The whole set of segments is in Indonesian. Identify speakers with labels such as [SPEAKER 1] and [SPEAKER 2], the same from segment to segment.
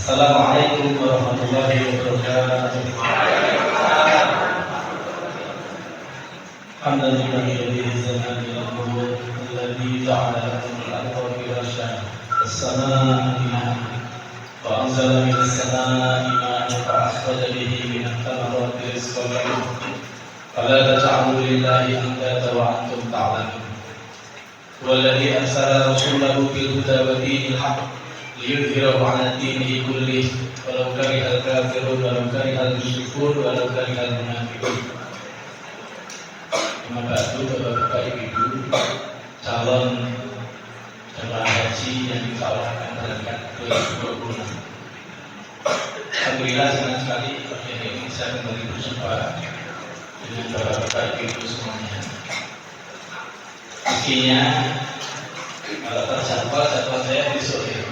[SPEAKER 1] Assalamualaikum warahmatullahi wabarakatuh. Alhamdulillah alladzi zalala al-qulub alladzi ja'ala lakum al-ardha firashan was-samaa'a bina'an wa anzala minas samaa'i ma'an fa akhraja bihi minat thamarati rizqan lakum fala taj'alu lillahi andada wa antum ta'lamun. Walladzi arsala rasulahu bil huda wa dinil haqq liyudhhirahu 'ala dinihi kullih walau karihal kafirun walau karihal musyrikun walau karihal munafiqun. Amma ba'du, Bapak Ibu calon jemaah haji yang insyaallah akan berangkat 2020. Alhamdulillah senang sekali pada hari ini saya kembali berjumpa dengan Bapak Ibu semuanya. Akhirnya kalau jadwal saya besok ya,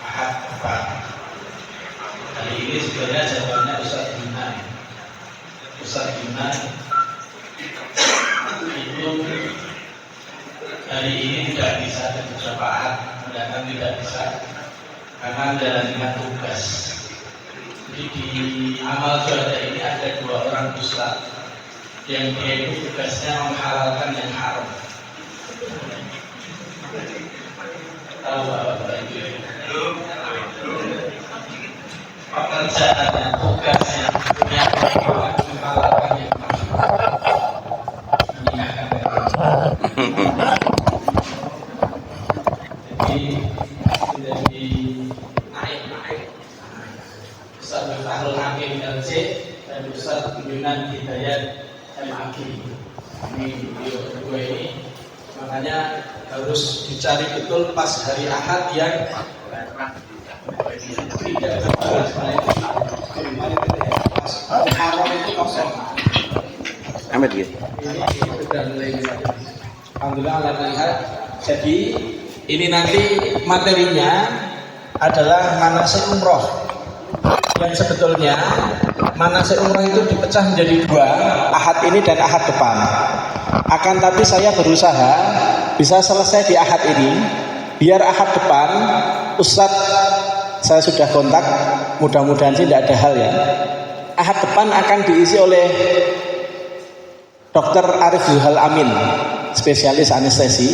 [SPEAKER 1] Ahad depan. Hari ini sebenarnya jadwalnya Ustaz Yunan itu hari ini tidak bisa dan beberapa Ahad mendatang tidak bisa karena menjalankan tugas. Jadi di amal cuaca ini ada 2 orang ustaz yang dia itu tugasnya menghalalkan yang haram. Tahu Bapak itu ya? Pekerjaannya, tugasnya punya menghalalkan yang haram. Jadi naik Ustaz Miftahul Hakim LC dan Ustaz Yunan Hidayat MAG. Ini video kedua ini, makanya harus dicari betul pas hari Ahad yang tidak haram itu kosong.
[SPEAKER 2] Amat gitu.
[SPEAKER 1] Ini sudah mulai. Alhamdulillah lihat. Jadi ini nanti materinya adalah manasik umroh. Yang sebetulnya manasik umroh itu dipecah menjadi 2, Ahad ini dan Ahad depan. Akan tapi saya berusaha bisa selesai di Ahad ini, biar Ahad depan Ustadz saya sudah kontak, mudah-mudahan sih tidak ada hal ya. Ahad depan akan diisi oleh Dr. Arif Zuhal Amin, spesialis anestesi,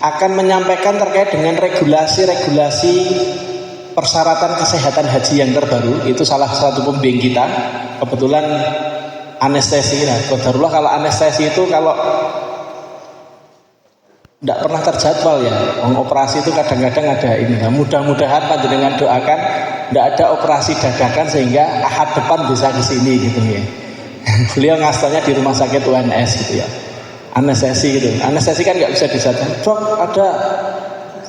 [SPEAKER 1] akan menyampaikan terkait dengan regulasi persyaratan kesehatan haji yang terbaru. Itu salah satu pembimbing kita, kebetulan anestesi. Nah, qadarullah kalau anestesi itu kalau tidak pernah terjadwal ya, operasi itu kadang-kadang ada ini. Nah, mudah-mudahan panjenengan doakan tidak ada operasi dadakan sehingga Ahad depan bisa ke sini gitu ya. Beliau ngastanya di rumah sakit UNS gitu ya, anestesi gitu. Anestesi kan nggak bisa disatukan, dok ada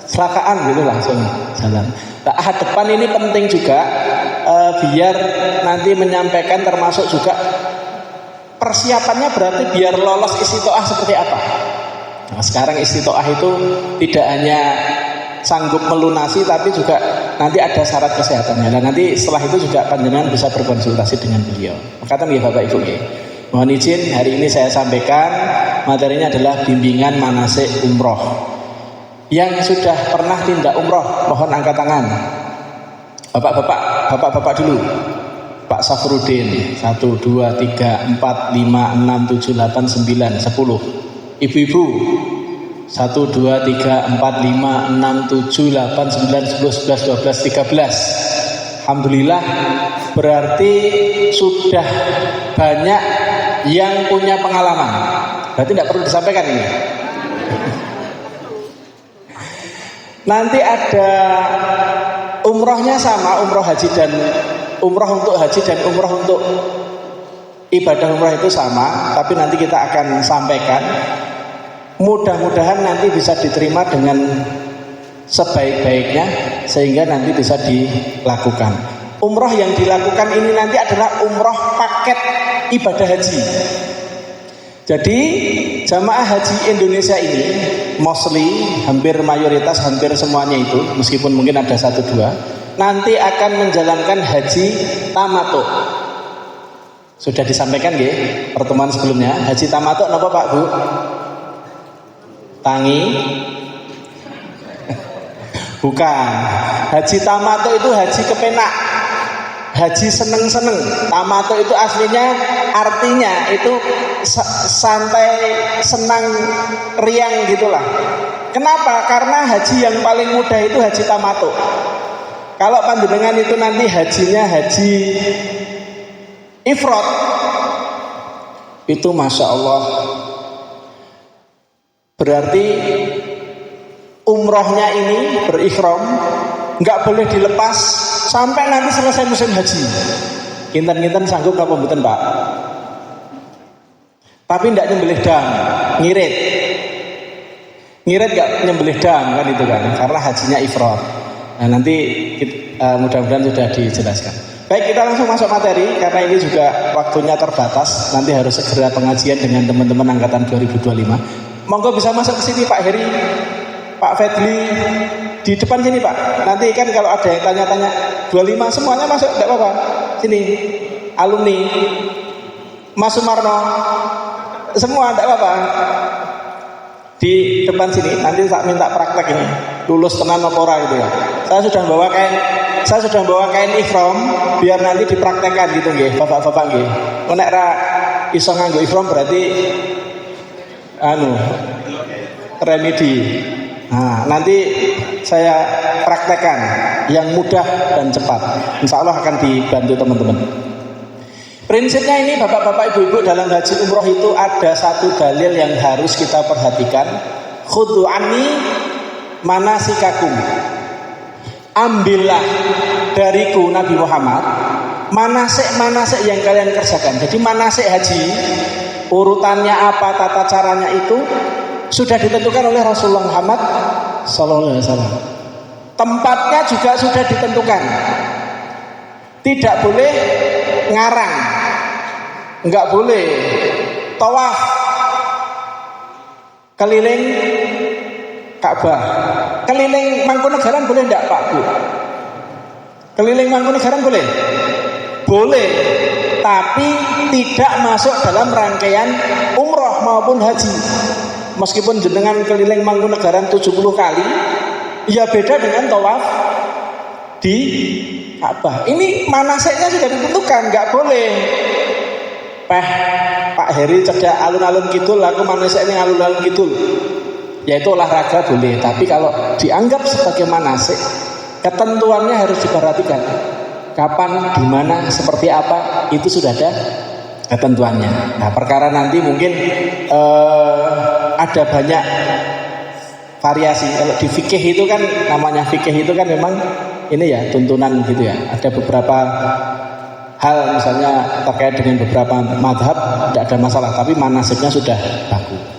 [SPEAKER 1] kecelakaan gitu langsung jalan. Nah, Ahad depan ini penting juga biar nanti menyampaikan termasuk juga persiapannya, berarti biar lolos istitoah seperti apa. Nah, sekarang istitoah itu tidak hanya sanggup melunasi tapi juga nanti ada syarat kesehatannya. Dan nanti setelah itu juga panjenengan bisa berkonsultasi dengan beliau. Makatan ya Bapak Ibu ya. Mohon izin hari ini saya sampaikan materinya adalah bimbingan manasik umroh. Yang sudah pernah tindak umroh mohon angkat tangan. Bapak dulu. Pak Safrudin 1, 2, 3, 4, 5, 6, 7, 8, 9, 10. Ibu-ibu 1, 2, 3, 4, 5, 6, 7, 8, 9, 10, 11, 12, 13. Alhamdulillah berarti sudah banyak yang punya pengalaman. Berarti tidak perlu disampaikan ini. Nanti ada umrohnya sama, umroh haji dan umroh untuk haji dan umroh untuk ibadah umroh itu sama, tapi nanti kita akan sampaikan. Mudah-mudahan nanti bisa diterima dengan sebaik-baiknya sehingga nanti bisa dilakukan. Umroh yang dilakukan ini nanti adalah umroh paket ibadah haji. Jadi jamaah haji Indonesia ini mostly hampir mayoritas, hampir semuanya itu, meskipun mungkin ada 1-2, nanti akan menjalankan haji tamattu. Sudah disampaikan ya pertemuan sebelumnya. Haji tamattu apa Pak Bu? Tangi? Bukan. Haji tamattu itu haji kepenak, haji seneng-seneng. Tamattu itu aslinya artinya itu santai, senang, riang gitulah. Kenapa? Karena haji yang paling mudah itu haji tamattu. Kalau panjenengan itu nanti hajinya haji ifrad, itu masya Allah, berarti umrohnya ini berikhram nggak boleh dilepas sampai nanti selesai musim haji. Kinten-kinten sanggup apa mboten Pak? Tapi tidak nyembelih dam, ngirit nggak nyembelih dam kan itu kan, karena hajinya ifrad. Nah nanti mudah-mudahan sudah dijelaskan. Baik, kita langsung masuk materi karena ini juga waktunya terbatas. Nanti harus segera pengajian dengan teman-teman angkatan 2025. Monggo bisa masuk ke sini Pak Heri, Pak Fedli, di depan sini Pak. Nanti kan kalau ada yang tanya-tanya 25 semuanya masuk, tidak apa-apa. Sini, alumni, Mas Sumarno, semua tidak apa-apa. Di depan sini, nanti saya minta praktek ini, lulus tenan apa ora gitu ya. Saya sudah bawa kain ihram biar nanti dipraktekkan gitu nggih, Bapak-bapak nggih. Nek ra iso nganggo ihram berarti remedi. Nah, nanti saya praktekkan yang mudah dan cepat. Insya Allah akan dibantu teman-teman. Prinsipnya ini Bapak-bapak, Ibu-ibu, dalam haji umroh itu ada satu dalil yang harus kita perhatikan. Khudhu anni manasikakum. Ambillah dariku Nabi Muhammad manasik-manasik yang kalian kerjakan. Jadi manasik haji, urutannya apa, tata caranya itu sudah ditentukan oleh Rasulullah Muhammad SAW. Tempatnya juga sudah ditentukan. Tidak boleh ngarang, nggak boleh tawaf keliling Ka'bah. Keliling Mangkunegaran boleh enggak Pak Bu? Keliling Mangkunegaran boleh? Boleh, tapi tidak masuk dalam rangkaian umroh maupun haji. Meskipun jenengan keliling Mangkunegaran 70 kali, ya beda dengan tawaf di Ka'bah. Ini manasiknya sudah ditentukan, nggak boleh. Pak Heri cedak alun-alun kidul, aku manasiknya alun-alun kidul. Yaitu olahraga boleh, tapi kalau dianggap sebagai manasik, ketentuannya harus diperhatikan. Kapan, di mana, seperti apa, itu sudah ada ketentuannya. Nah, perkara nanti mungkin ada banyak variasi. Kalau di fikih itu kan, namanya fikih itu kan memang ini ya tuntunan gitu ya. Ada beberapa hal misalnya terkait dengan beberapa madhab tidak ada masalah, tapi manasiknya sudah baku.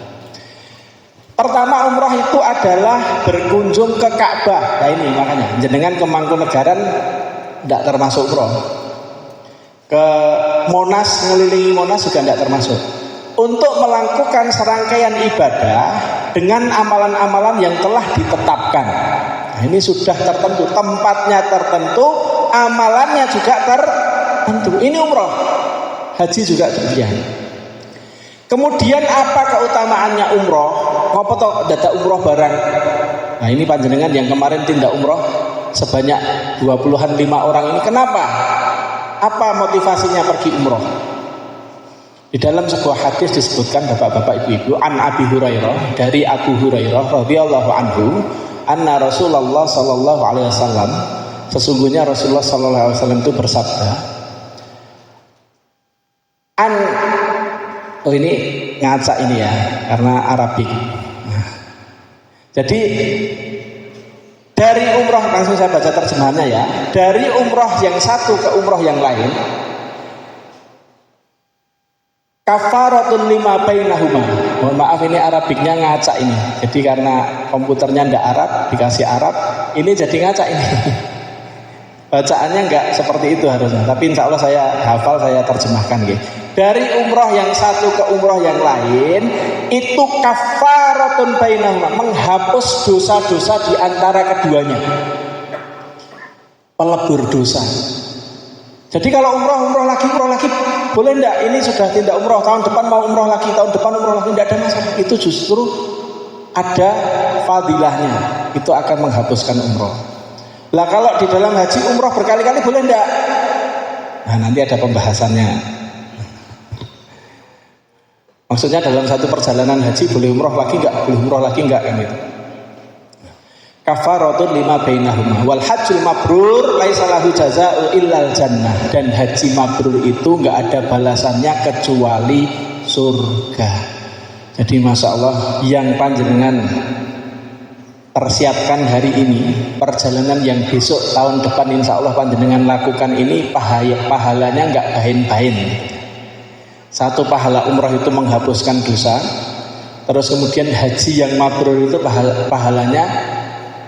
[SPEAKER 1] Pertama, umroh itu adalah berkunjung ke Ka'bah. Nah ini makanya jenengan ke Mangkunegaran tidak termasuk umroh. Ke Monas, ngelilingi Monas juga tidak termasuk. Untuk melakukan serangkaian ibadah dengan amalan-amalan yang telah ditetapkan. Nah, ini sudah tertentu, tempatnya tertentu, amalannya juga tertentu. Ini umroh. Haji juga demikian. Kemudian apa keutamaannya umroh? Ngopo toh data umroh barang? Nah ini panjenengan yang kemarin tindak umroh sebanyak 25 orang ini, kenapa? Apa motivasinya pergi umroh? Di dalam sebuah hadis disebutkan Bapak-bapak, Ibu-ibu, an Abi Hurairah, dari Abu Hurairah radhiyallahu anhu, anna Rasulullah sallallahu alaihi wasallam, sesungguhnya Rasulullah sallallahu alaihi wasallam itu bersabda, ini ngacak ini ya, karena Arabik. Nah, jadi Dari umroh, langsung saya baca terjemahannya ya. Dari umroh yang satu ke umroh yang lain, kafaratun lima bainahuma. Mohon maaf ini Arabiknya ngacak ini. Jadi karena komputernya ndak Arab, dikasih Arab, ini jadi ngacak ini. Bacaannya enggak seperti itu harusnya. Tapi insya Allah saya hafal, saya terjemahkan gitu. Dari umroh yang satu ke umroh yang lain, itu kafaratun bainahuma, menghapus dosa-dosa di antara keduanya. Pelebur dosa. Jadi kalau umroh lagi, boleh enggak? Ini sudah tidak umroh, tahun depan mau umroh lagi, tahun depan umroh lagi, enggak ada masalah. Itu justru ada fadilahnya. Itu akan menghapuskan umroh. Lah kalau di dalam haji umroh berkali-kali boleh enggak? Nah nanti ada pembahasannya. Maksudnya dalam satu perjalanan haji boleh umroh lagi enggak? Boleh umroh lagi enggak kan itu? Kafaratun lima bainahuma wal hajjul mabrur laisa lahu jazaa'u illal jannah. Dan haji mabrur itu enggak ada balasannya kecuali surga. Jadi masya Allah yang panjenengan persiapkan hari ini, perjalanan yang besok tahun depan insya Allah panjenengan lakukan ini, pahalanya enggak bahin-bahin. Satu, pahala umrah itu menghapuskan dosa. Terus kemudian haji yang mabrur itu pahalanya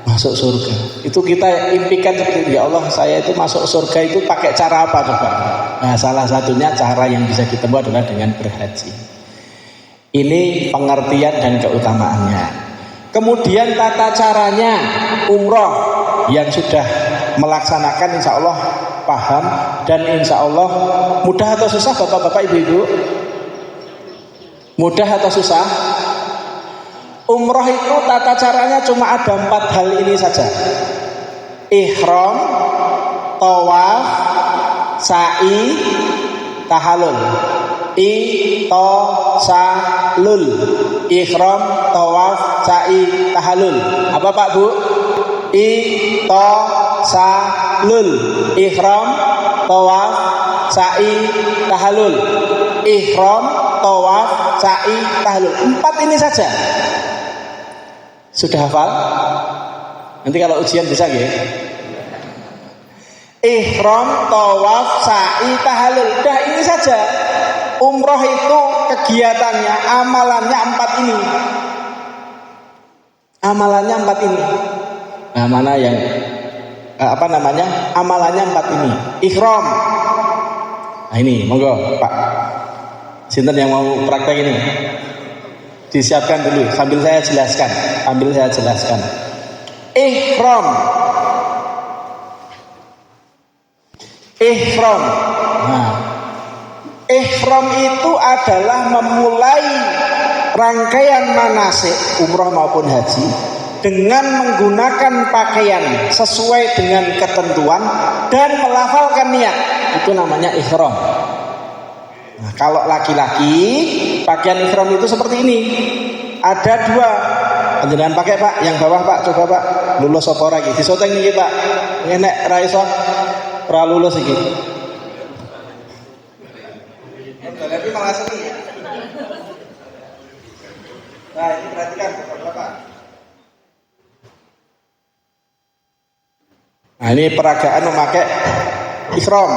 [SPEAKER 1] masuk surga. Itu kita impikan seperti itu, ya Allah saya itu masuk surga itu pakai cara apa coba? Nah salah satunya cara yang bisa ditempuh adalah dengan berhaji. Ini pengertian dan keutamaannya. Kemudian tata caranya umroh yang sudah melaksanakan insya Allah paham dan insya Allah mudah atau susah bapak-bapak ibu-ibu? Mudah atau susah? Umroh itu tata caranya cuma ada 4 hal ini saja. Ihram, tawaf, sa'i, tahallul. Itosalul. Ihram, tawaf, sa'i, tahallul. Apa Pak Bu? Itosalul. Ihram, tawaf, sa'i, tahallul. Ihram, tawaf, sa'i, tahallul. 4 ini saja. Sudah hafal? Nanti kalau ujian bisa ya. Ihram, tawaf, sa'i, tahallul. Dah ini saja. Umroh itu kegiatannya, amalannya 4 ini. Amalannya 4 ini. Nah, mana yang amalannya 4 ini. Ihram. Nah ini, monggo Pak. Sinten yang mau praktek ini? Disiapkan dulu sambil saya jelaskan. Ihram. Nah, ihram itu adalah memulai rangkaian manasik umroh maupun haji dengan menggunakan pakaian sesuai dengan ketentuan dan melafalkan niat. Itu namanya ihram. Nah, kalau laki-laki pakaian ihram itu seperti ini. Ada 2. Panjenengan pakai Pak, yang bawah Pak, coba Pak. Lulus apa ora iki? Disoteng niki Pak. Nek ra iso ora lulus iki. Tapi malah seneng ya. Nah, ini perhatikan Bapak. Nah, ini peragaan memakai ihram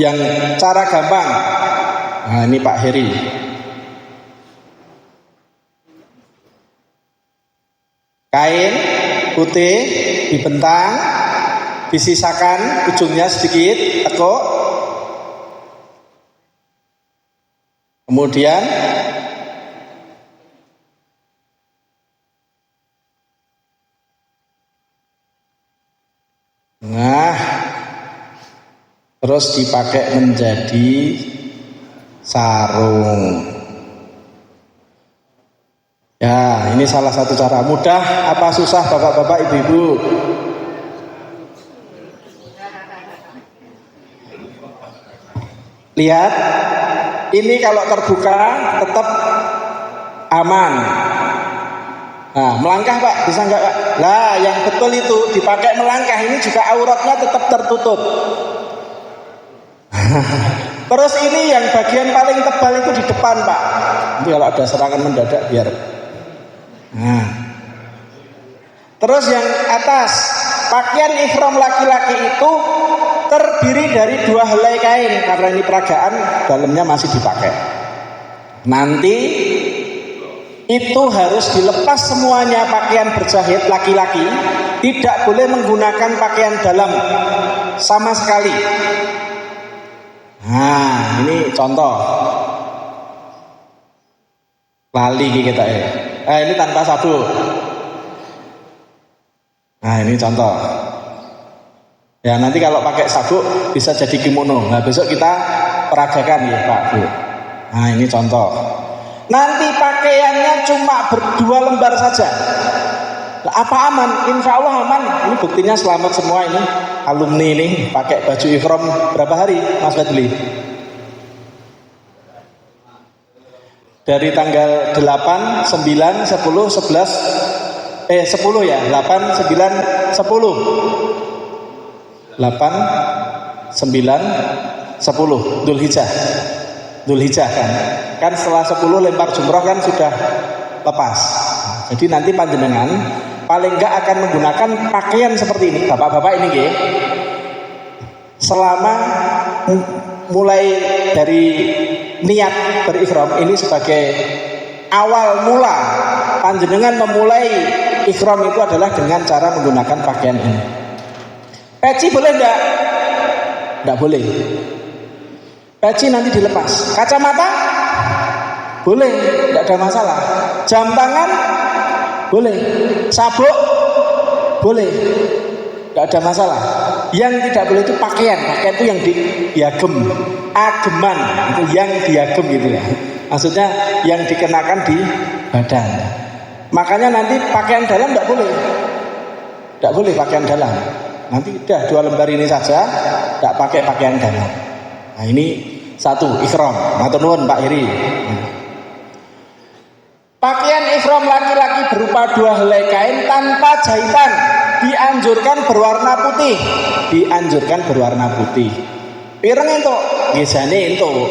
[SPEAKER 1] yang cara gampang. Nah, ini Pak Heri. Kain putih dibentang, disisakan ujungnya sedikit, tekuk. Kemudian terus dipakai menjadi sarung. Ya, ini salah satu cara. Mudah apa susah Bapak-bapak, Ibu-ibu? Lihat, ini kalau terbuka tetap aman. Nah, melangkah Pak, bisa enggak Pak? Lah, yang betul itu dipakai melangkah ini juga auratnya tetap tertutup. Terus ini yang bagian paling tebal itu di depan Pak. Nanti kalau ada serangan mendadak biar. Nah, Terus yang atas, pakaian ihram laki-laki itu terdiri dari 2 helai kain karena ini peragaan, dalamnya masih dipakai. Nanti itu harus dilepas semuanya pakaian berjahit laki-laki, tidak boleh menggunakan pakaian dalam sama sekali. Nah, ini contoh. Lali kita ya. Ini tanpa sabuk. Nah, ini contoh. Ya, nanti kalau pakai sabuk bisa jadi kimono. Nah, besok kita peragakan ya, Pak Bu. Nah, ini contoh. Nanti pakaiannya cuma 2 lembar saja. Nah, apa aman? Insya Allah aman. Ini buktinya selamat semua ini. Alumni ini pakai baju ihram berapa hari, Mas Fadli? Dari tanggal 8, 9, 10, 11 10 ya, 8, 9, 10 8, 9, 10 Dzulhijjah kan setelah 10 lempar jumroh kan sudah lepas. Jadi nanti panjenengan paling enggak akan menggunakan pakaian seperti ini, bapak-bapak ini nggih. Selama mulai dari niat berihram ini sebagai awal mula panjenengan memulai ihram itu adalah dengan cara menggunakan pakaian ini. Peci boleh enggak? Enggak boleh. Peci nanti dilepas. Kacamata boleh, enggak ada masalah. Jam tangan boleh. Sabuk boleh, enggak ada masalah. Yang tidak boleh itu pakaian. Pakaian itu yang diagem, ageman itu yang diagem gitu ya. Maksudnya yang dikenakan di badan. Makanya nanti pakaian dalam enggak boleh. Enggak boleh pakaian dalam. Nanti udah 2 lembar ini saja, enggak pakai pakaian dalam. Nah, ini satu ihram. Matur nuwun Pak Heri. Pakaian ihram laki-laki berupa 2 helai kain tanpa jahitan dianjurkan berwarna putih. Dianjurkan berwarna putih. Pireng entuk, gesane entuk.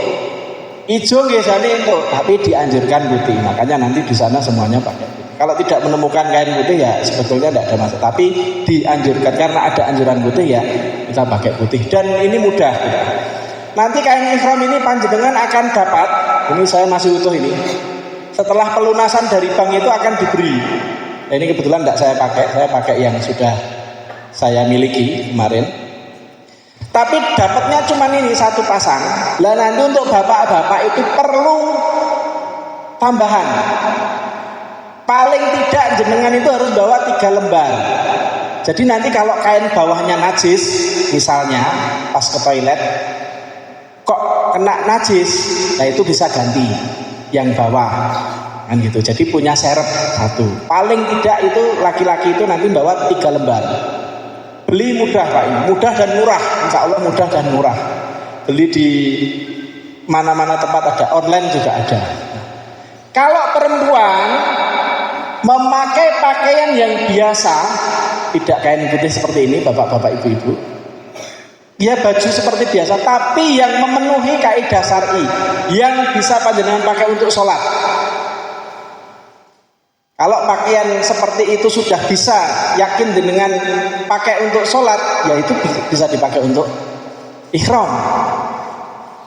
[SPEAKER 1] Ijo gesane entuk, tapi dianjurkan putih. Makanya nanti di sana semuanya pakai putih. Kalau tidak menemukan kain putih ya sebetulnya tidak ada masalah. Tapi dianjurkan karena ada anjuran putih ya kita pakai putih. Dan ini mudah. Nanti kain ihram ini panjenengan akan dapat. Ini saya masih utuh ini. Setelah pelunasan dari bank itu akan diberi. Nah, ini kebetulan tidak saya pakai yang sudah saya miliki kemarin. Tapi dapatnya cuma ini 1 pasang. Lah nanti untuk bapak-bapak itu perlu tambahan. Paling tidak jenengan itu harus bawa 3 lembar. Jadi nanti kalau kain bawahnya najis, misalnya pas ke toilet, kok kena najis, nah itu bisa ganti yang bawah kan gitu. Jadi punya serep 1. Paling tidak itu laki-laki itu nanti bawa 3 lembar. Beli mudah Pak ini, mudah dan murah. Insya Allah mudah dan murah. Beli di mana-mana tempat ada, online juga ada. Kalau perempuan memakai pakaian yang biasa, tidak kain putih seperti ini, bapak-bapak, ibu-ibu, ya baju seperti biasa, tapi yang memenuhi kaidah syar'i, yang bisa panjenengan pakai untuk sholat. Kalau pakaian seperti itu sudah bisa yakin dengan pakai untuk sholat, ya itu bisa dipakai untuk ihram.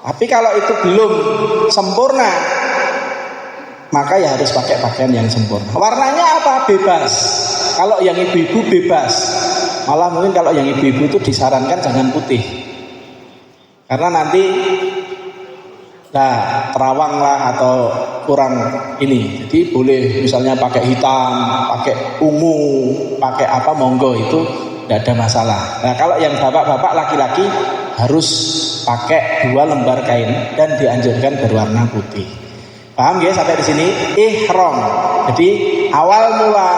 [SPEAKER 1] Tapi kalau itu belum sempurna, maka ya harus pakai pakaian yang sempurna. Warnanya apa? Bebas. Kalau yang ibu-ibu bebas. Malah mungkin kalau yang ibu-ibu itu disarankan jangan putih. Karena nanti terawang lah atau kurang ini. Jadi boleh misalnya pakai hitam, pakai ungu, pakai apa monggo, itu tidak ada masalah. Nah, kalau yang bapak-bapak laki-laki harus pakai 2 lembar kain dan dianjurkan berwarna putih. Paham ya sampai di sini? Ihram. Jadi awal mula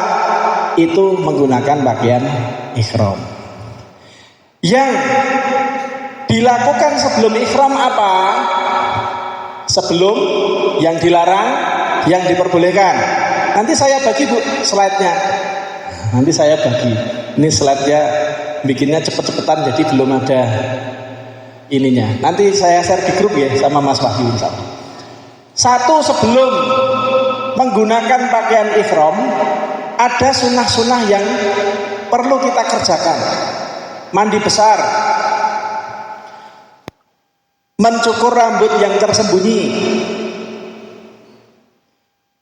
[SPEAKER 1] itu menggunakan pakaian ihram. Yang dilakukan sebelum ihram apa? Sebelum yang dilarang, yang diperbolehkan. Nanti saya bagi Bu slide-nya. Nanti saya bagi. Ini slide-nya bikinnya cepet-cepetan jadi belum ada ininya. Nanti saya share di grup ya sama Mas Wahyu insyaallah. 1, sebelum menggunakan pakaian ihram ada sunnah-sunnah yang perlu kita kerjakan. Mandi besar, mencukur rambut yang tersembunyi,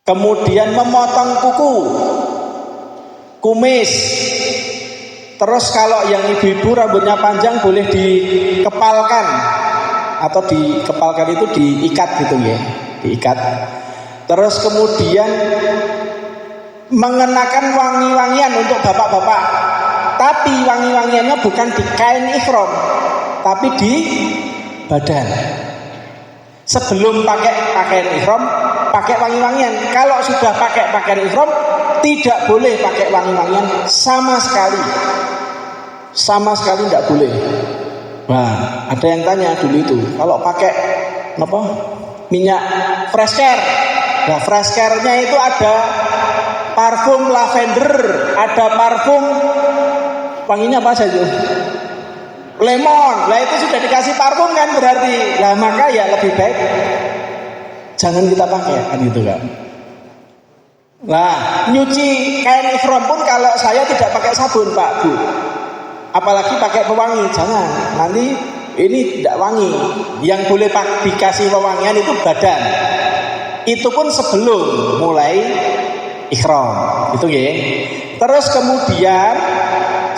[SPEAKER 1] kemudian memotong kuku, kumis. Terus kalau yang ibu-ibu rambutnya panjang boleh dikepalkan, atau dikepalkan itu diikat gitu ya, diikat. Terus kemudian mengenakan wangi-wangian untuk bapak-bapak, tapi wangi-wangiannya bukan di kain ihram, tapi di badan. Sebelum pakai pakaian ihram, pakai wangi-wangian. Kalau sudah pakai pakaian ihram, tidak boleh pakai wangi-wangian sama sekali. Sama sekali tidak boleh. Nah, ada yang tanya dulu itu, kalau pakai apa? Minyak fresh care. Nah, fresh care-nya itu ada parfum lavender, ada parfum wanginya apa saja? Lemon. Lah itu sudah dikasih parfum kan berarti. Lah maka ya lebih baik jangan kita pakai kan gitu kan. Nah, nyuci kain ihram pun kalau saya tidak pakai sabun, Pak, Bu. Apalagi pakai pewangi, jangan. Nanti ini tidak wangi. Yang boleh dikasih pewangian itu badan. Itu pun sebelum mulai ihram. Itu ya. Terus kemudian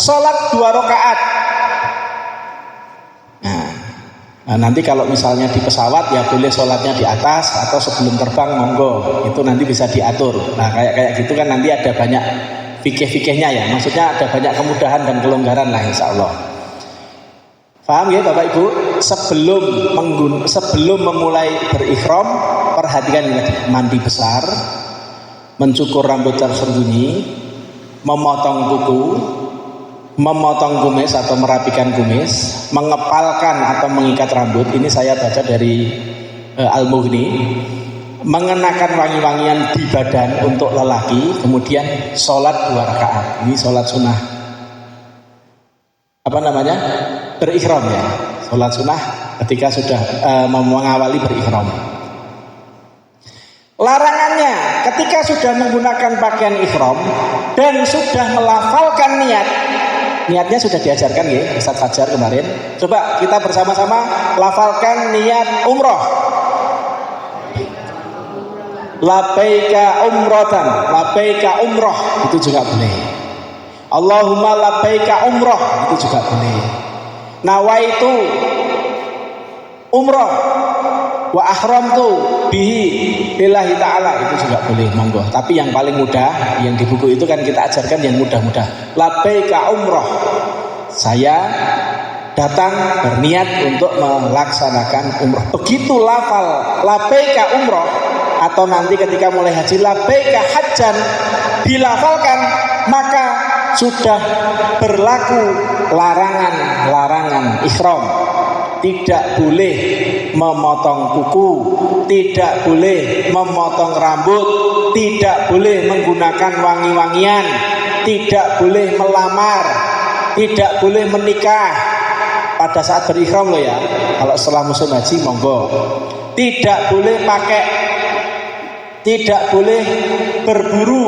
[SPEAKER 1] sholat 2 rakaat. Nah, nanti kalau misalnya di pesawat ya boleh sholatnya di atas atau sebelum terbang monggo. Itu nanti bisa diatur. Nah, kayak gitu kan nanti ada banyak fikih-fikihnya ya, maksudnya ada banyak kemudahan dan kelonggaran lah insya Allah. Paham ya Bapak Ibu? Sebelum memulai berihram, perhatikan ini tadi, mandi besar, mencukur rambut tersembunyi, memotong kuku, memotong kumis atau merapikan kumis, mengepalkan atau mengikat rambut. Ini saya baca dari Al-Mughni. Mengenakan wangi-wangian di badan untuk lelaki, kemudian sholat 2 rakaat. Ini sholat sunnah. Apa namanya? Berihram ya. Sholat sunnah ketika sudah mengawali berihram. Larangannya, ketika sudah menggunakan pakaian ihram dan sudah melafalkan niat. Niatnya sudah diajarkan ya, Ustaz Fajar kemarin. Coba kita bersama-sama lafalkan niat umroh. Labbaika umratan, labbaika umroh, itu juga boleh. Allahumma labbaika umroh, itu juga boleh. Nawaitu umroh wa ahramtu bihi lillahi ta'ala, itu juga boleh, monggo. Tapi yang paling mudah, yang di buku itu kan kita ajarkan yang mudah-mudah. Labbaika umroh, saya datang berniat untuk melaksanakan umroh. Begitu lafal labbaika umroh, atau nanti ketika mulai haji labbaika hajjan dilafalkan, maka sudah berlaku larangan ihram. Tidak boleh memotong kuku, tidak boleh memotong rambut, tidak boleh menggunakan wangi-wangian, tidak boleh melamar, tidak boleh menikah pada saat berihram loh ya. Kalau setelah musim haji monggo. Tidak boleh tidak boleh berburu.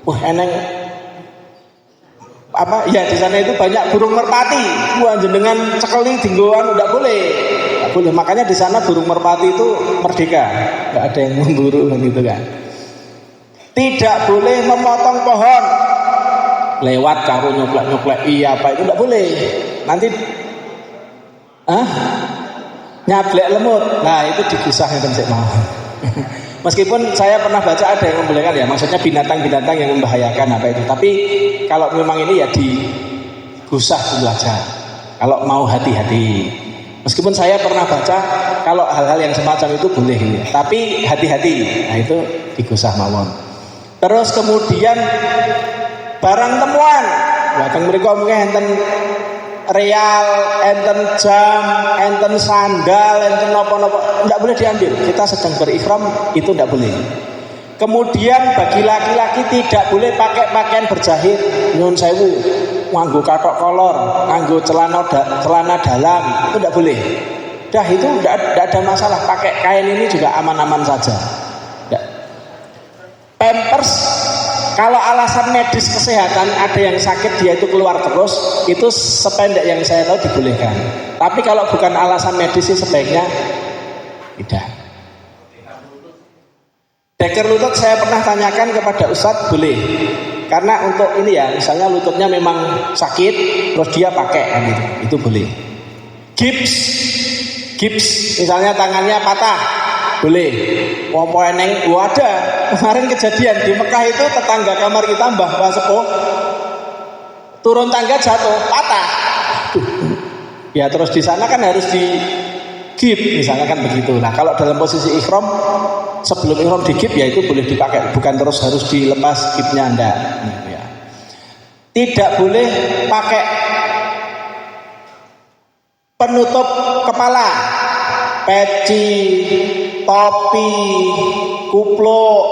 [SPEAKER 1] Wah, eneng apa ya, di sana itu banyak burung merpati. Wah, jenengan cekeli dinggoan enggak boleh. Enggak boleh. Makanya di sana burung merpati itu merdeka. Enggak ada yang memburu gitu kan. Tidak boleh memotong pohon. Lewat karo nyoklek-nyoklek iya apa itu enggak boleh. Nanti nyablek lemut. Nah, itu digusah yang saya mau. Meskipun saya pernah baca ada yang membolehkan ya, maksudnya binatang-binatang yang membahayakan apa itu. Tapi kalau memang ini ya digusah dulu aja. Kalau mau hati-hati. Meskipun saya pernah baca kalau hal-hal yang semacam itu boleh ya. Tapi hati-hati. Nah, itu digusah mawon. Terus kemudian barang temuan. Bahkan mereka mungkin enten real, enten jam, enten sandal, enten nopo-nopo, tidak boleh diambil. Kita sedang berihram, itu tidak boleh. Kemudian bagi laki-laki tidak boleh pakai pakaian berjahit. Nyun sewu, nganggo katok kolor, nganggo celana dalam, itu tidak boleh. Dah itu tidak ada masalah. Pakai kain ini juga aman-aman saja. Pampers Kalau alasan medis kesehatan, ada yang sakit dia itu keluar terus, itu sependek yang saya tahu dibolehkan. Tapi kalau bukan alasan medis sih sebaiknya tidak. Deker lutut saya pernah tanyakan kepada Ustadz, boleh. Karena untuk ini ya, misalnya lututnya memang sakit, terus dia pakai kan itu boleh. Gips, misalnya tangannya patah, boleh. Pompo eneng, ada. Kemarin kejadian di Mekah itu tetangga kamar kita Mbah Sepuh turun tangga jatuh, patah. Ya terus di sana kan harus di gip, misalnya kan begitu. Nah kalau dalam posisi ihram, sebelum ihram digip ya itu boleh dipakai, bukan terus harus dilepas gipnya enggak. Ya. Tidak boleh pakai penutup kepala, peci, topi, kupluk,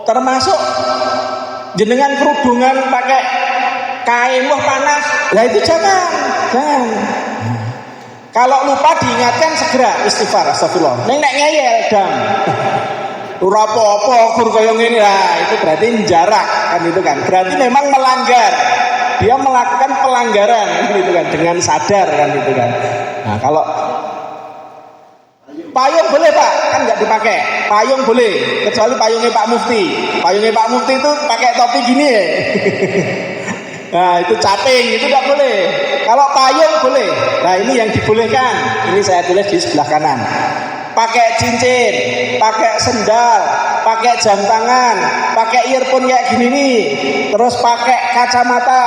[SPEAKER 1] termasuk jenengan kerudungan pakai kain, wah panas, lah itu jangan. Kalau lupa diingatkan segera istighfar, astagfirullah. Nek ngeyel dam. Ora apa-apa kur kaya ngene lah, itu berarti jarak kan itu kan. Berarti memang melanggar. Dia melakukan pelanggaran gitu kan dengan sadar kan itu kan. Nah, kalau payung boleh Pak, kan nggak dipakai. Payung boleh, kecuali payungnya Pak Mufti. Payungnya Pak Mufti itu pakai topi gini ya. Nah itu caping, itu nggak boleh. Kalau payung boleh. Nah ini yang dibolehkan. Ini saya tulis di sebelah kanan. Pakai cincin, pakai sendal, pakai jam tangan, pakai earphone kayak gini nih. Terus pakai kacamata,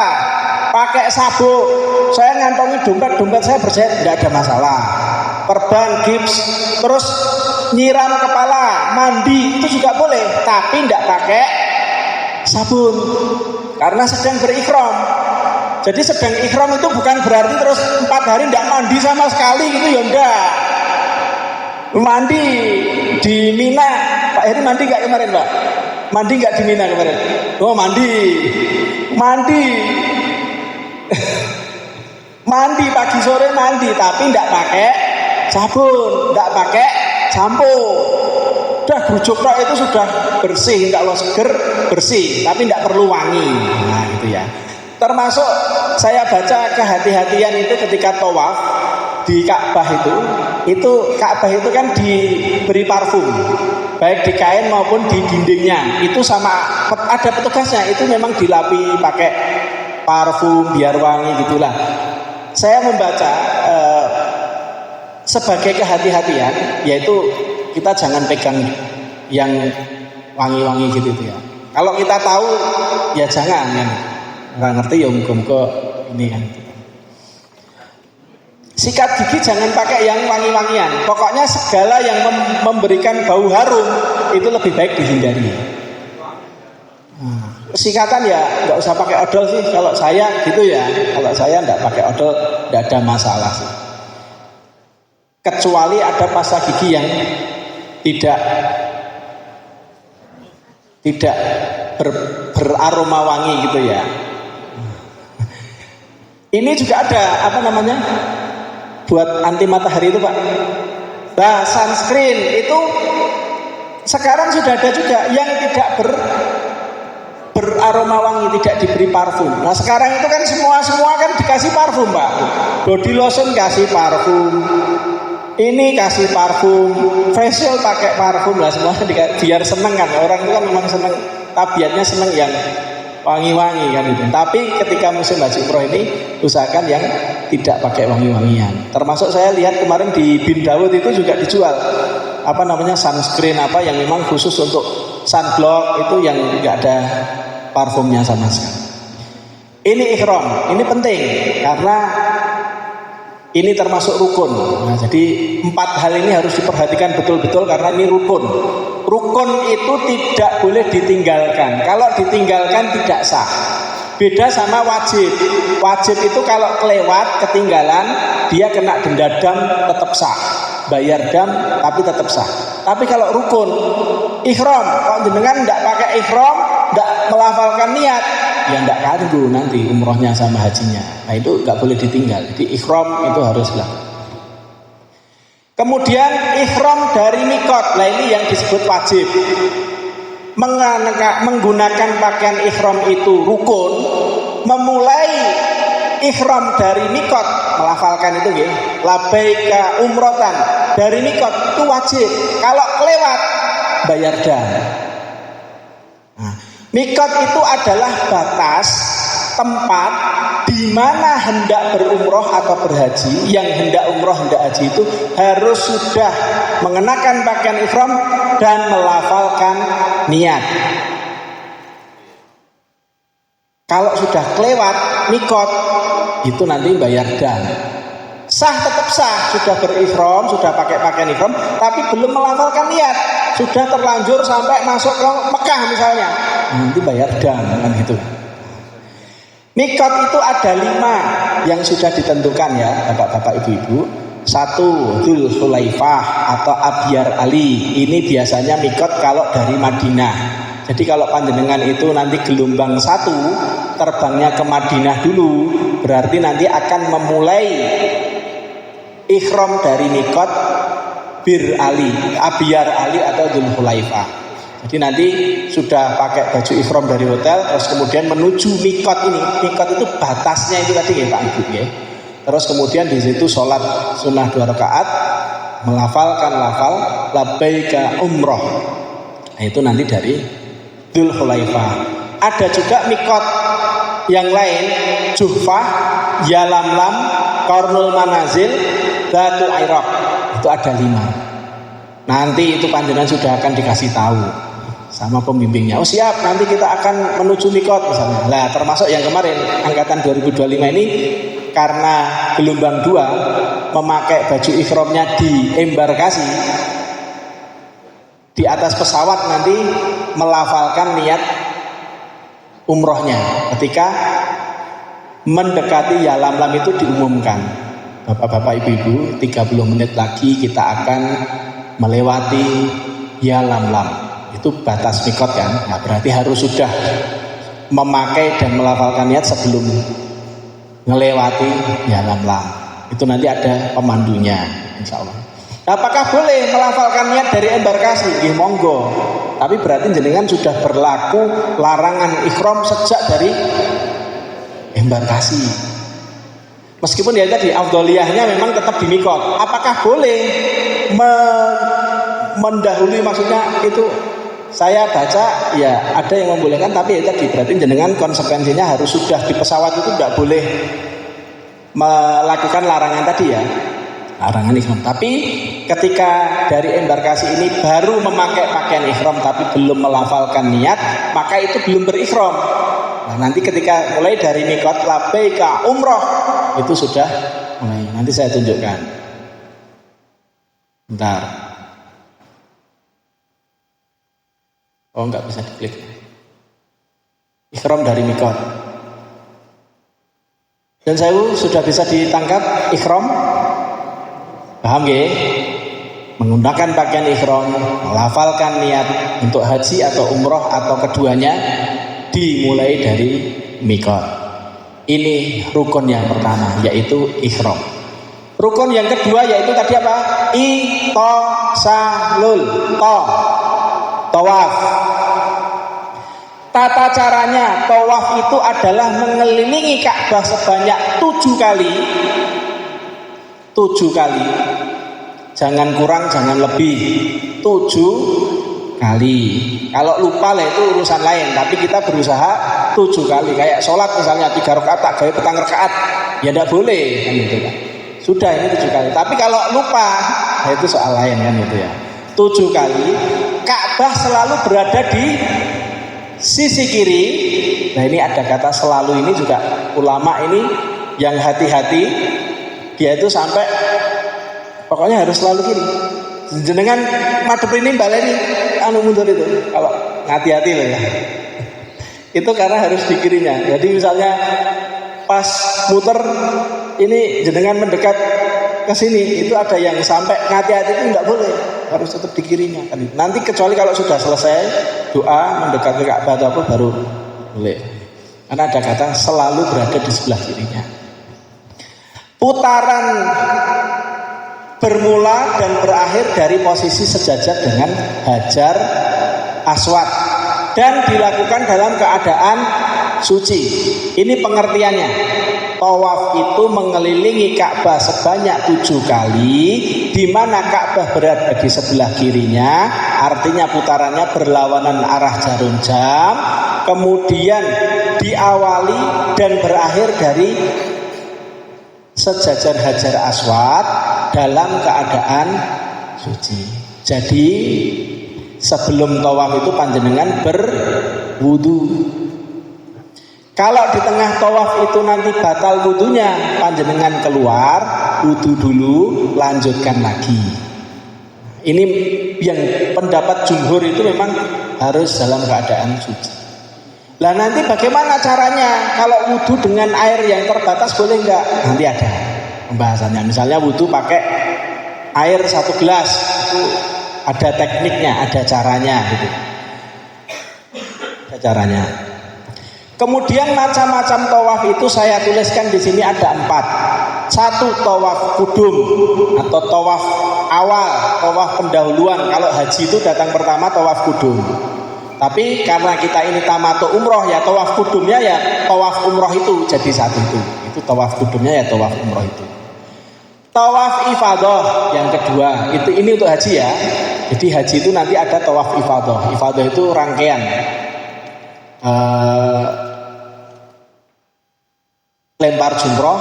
[SPEAKER 1] pakai sabuk. Saya ngantongi dompet saya berjahit, nggak ada masalah. Perban, gips, terus nyiram kepala, mandi itu juga boleh, tapi nggak pakai sabun karena sedang berikhram. Jadi sedang ikhram itu bukan berarti terus 4 hari nggak mandi sama sekali gitu ya, enggak. Mandi di Mina, Pak Heri mandi nggak kemarin Pak? Mandi nggak di Mina kemarin? Oh mandi mandi pagi sore mandi, tapi nggak pakai sabun, nggak pakai sampo. Udah grujuk tok itu sudah bersih, nggak lo seger, bersih, tapi nggak perlu wangi. Nah gitu ya. Termasuk saya baca kehati-hatian itu ketika tawaf di Ka'bah itu Ka'bah itu kan diberi parfum, baik di kain maupun di dindingnya. Itu sama ada petugasnya, itu memang dilapi pakai parfum biar wangi gitulah. Saya membaca sebagai kehati-hatian, yaitu kita jangan pegang yang wangi-wangi gitu ya. Kalau kita tahu ya jangan kan. Nggak ngerti ya muka-muka ini kan. Sikat gigi jangan pakai yang wangi-wangian. Pokoknya segala yang memberikan bau harum itu lebih baik dihindari. Sikatan ya nggak usah pakai odol sih. Kalau saya gitu ya. Kalau saya nggak pakai odol nggak ada masalah sih. Kecuali ada pasta gigi yang tidak beraroma wangi gitu ya. Ini juga ada apa namanya buat anti matahari itu Pak. Nah sunscreen itu sekarang sudah ada juga yang tidak beraroma wangi, tidak diberi parfum. Nah sekarang itu kan semua kan dikasih parfum Pak. Body lotion kasih parfum, ini kasih parfum, facial pakai parfum lah, semua biar seneng kan. Orang itu kan memang seneng, tabiatnya seneng yang wangi-wangi kan itu. Tapi ketika musim haji umroh ini usahakan yang tidak pakai wangi-wangian. Termasuk saya lihat kemarin di Bin Dawud itu juga dijual apa namanya sunscreen apa yang memang khusus untuk sunblock itu yang nggak ada parfumnya sama sekali. Ini ihram, ini penting karena ini termasuk rukun. Nah, jadi 4 hal ini harus diperhatikan betul-betul karena ini rukun. Rukun itu tidak boleh ditinggalkan. Kalau ditinggalkan tidak sah. Beda sama wajib. Wajib itu kalau kelewat, ketinggalan, dia kena denda dam tetap sah. Bayar dam tapi tetap sah. Tapi kalau rukun, ihram, kalau jenengan tidak pakai ihram, tidak melafalkan niat, ya tidak kanggu nanti umrohnya sama hajinya. Nah itu nggak boleh ditinggal. Jadi ihram itu harus dilakukan. Kemudian ihram dari mikot, nah ini yang disebut wajib. menggunakan pakaian ihram itu rukun, memulai ihram dari mikot, melafalkan itu nggih, labaika umrotan dari mikot itu wajib. Kalau kelewat bayar dam. Nah, mikot itu adalah batas tempat di mana hendak berumroh atau berhaji, yang hendak umroh hendak haji itu harus sudah mengenakan pakaian ihram dan melafalkan niat. Kalau sudah kelewat mikot itu nanti bayar dam. Sah, tetap sah, sudah berihram, sudah pakai pakaian ihram, tapi belum melafalkan niat, sudah terlanjur sampai masuk ke Mekah misalnya, nanti bayar dam kan gitu. Mikot itu ada 5 yang sudah ditentukan ya bapak-bapak ibu-ibu. 1 Dzul Hulaifah atau Abyar Ali. Ini biasanya mikot kalau dari Madinah. Jadi kalau panjenengan itu nanti gelombang 1 terbangnya ke Madinah dulu, berarti nanti akan memulai ihram dari mikot Bir Ali, Abyar Ali atau Dzul Hulaifah. Jadi nanti sudah pakai baju ihram dari hotel, terus kemudian menuju mikot ini. Mikot itu batasnya itu tadi ya Pak Ibu ya. Terus kemudian di situ sholat sunnah 2 rakaat, melafalkan lafal labbaika umroh. Nah, itu nanti dari Dzul Hulaifah. Ada juga mikot yang lain, Juhfah, Yalamlam, Qarnul Manazil, Batu Iraq. Itu ada 5. Nanti itu panjenengan sudah akan dikasih tahu sama pembimbingnya. Oh siap, nanti kita akan menuju mikot misalnya. Nah, termasuk yang kemarin angkatan 2025 ini karena gelombang 2 memakai baju ihramnya di embarkasi, di atas pesawat nanti melafalkan niat umrohnya ketika mendekati Yalamlam itu diumumkan. Bapak-bapak ibu-ibu, 30 menit lagi kita akan melewati Yalamlam. Itu batas mikot kan. Nah, berarti harus sudah memakai dan melafalkan niat sebelum melewati Yalamlam. Itu nanti ada pemandunya insya Allah. Apakah boleh melafalkan niat dari embarkasi? Nggih monggo. Tapi berarti jenengan sudah berlaku larangan ihram sejak dari embarkasi. Meskipun ya tadi afdholiyahnya memang tetap di mikot. Apakah boleh mendahului, maksudnya itu saya baca ya ada yang membolehkan, tapi itu tadi berarti jenengan konsekuensinya harus sudah di pesawat itu tidak boleh melakukan larangan tadi ya, larangan ihram. Tapi ketika dari embarkasi ini baru memakai pakaian ihram tapi belum melafalkan niat, maka itu belum berihram. Nah, nanti ketika mulai dari mikot labbaika umroh itu sudah mulai. Nanti saya tunjukkan. Bentar. Oh, enggak bisa diklik. Ihram dari mikot. Dan saya sudah bisa ditangkap ihram. Paham nggih? Menggunakan pakaian ihram, melafalkan niat untuk haji atau umroh atau keduanya dimulai dari mikot. Ini rukun yang pertama, yaitu ihram. Rukun yang kedua yaitu tadi apa? Itosalul, tawaf. Tata caranya tawaf itu adalah mengelilingi Ka'bah sebanyak 7 kali. 7 kali. Jangan kurang, jangan lebih. 7 kali. Kalau lupa lah itu urusan lain, tapi kita berusaha 7 kali. Kayak sholat misalnya 3 rakaat tak gawe petang rakaat, ya tidak boleh kan gitu kan. Sudah ini 7 kali. Tapi kalau lupa, nah itu soal lain kan gitu ya. 7 kali. Ka'bah selalu berada di sisi kiri. Nah, ini ada kata selalu, ini juga ulama ini yang hati-hati, dia itu sampai pokoknya harus selalu kiri. Jenengan madhep ini baleni mundur itu. Kalau hati-hati loh ya. Itu karena harus di kirinya. Jadi misalnya pas muter ini jenengan mendekat ke sini, itu ada yang sampai hati-hati itu enggak boleh, harus tetap di kirinya kan. Nanti kecuali kalau sudah selesai doa mendekat ke Ka'bah atau apa baru boleh. Karena ada kata selalu berada di sebelah kirinya. Putaran bermula dan berakhir dari posisi sejajar dengan Hajar Aswad. dan dilakukan dalam keadaan suci. Ini pengertiannya. Tawaf itu mengelilingi Ka'bah sebanyak 7 kali, di mana Ka'bah berada di sebelah kirinya, artinya putarannya berlawanan arah jarum jam, kemudian diawali dan berakhir dari sejajar Hajar Aswad dalam keadaan suci. Jadi sebelum tawaf itu panjenengan berwudu. Kalau di tengah tawaf itu nanti batal wudunya, panjenengan keluar, wudu dulu, lanjutkan lagi. Ini yang pendapat jumhur itu memang harus dalam keadaan suci. Lah nanti bagaimana caranya? Kalau wudu dengan air yang terbatas boleh enggak? Nanti ada pembahasannya. Misalnya wudu pakai air 1 gelas, itu ada tekniknya, ada caranya gitu. Ada caranya. Kemudian macam-macam tawaf itu saya tuliskan di sini ada 4. 1 tawaf kudum atau tawaf awal, tawaf pendahuluan. Kalau haji itu datang pertama tawaf kudum. Tapi karena kita ini tamattu umroh ya tawaf kudumnya ya tawaf umroh itu jadi satu itu. Itu tawaf kudumnya ya tawaf umroh itu. Tawaf ifadah yang kedua itu ini untuk haji ya. Jadi haji itu nanti ada tawaf ifadah. Ifadah itu rangkaian. Lempar jumroh,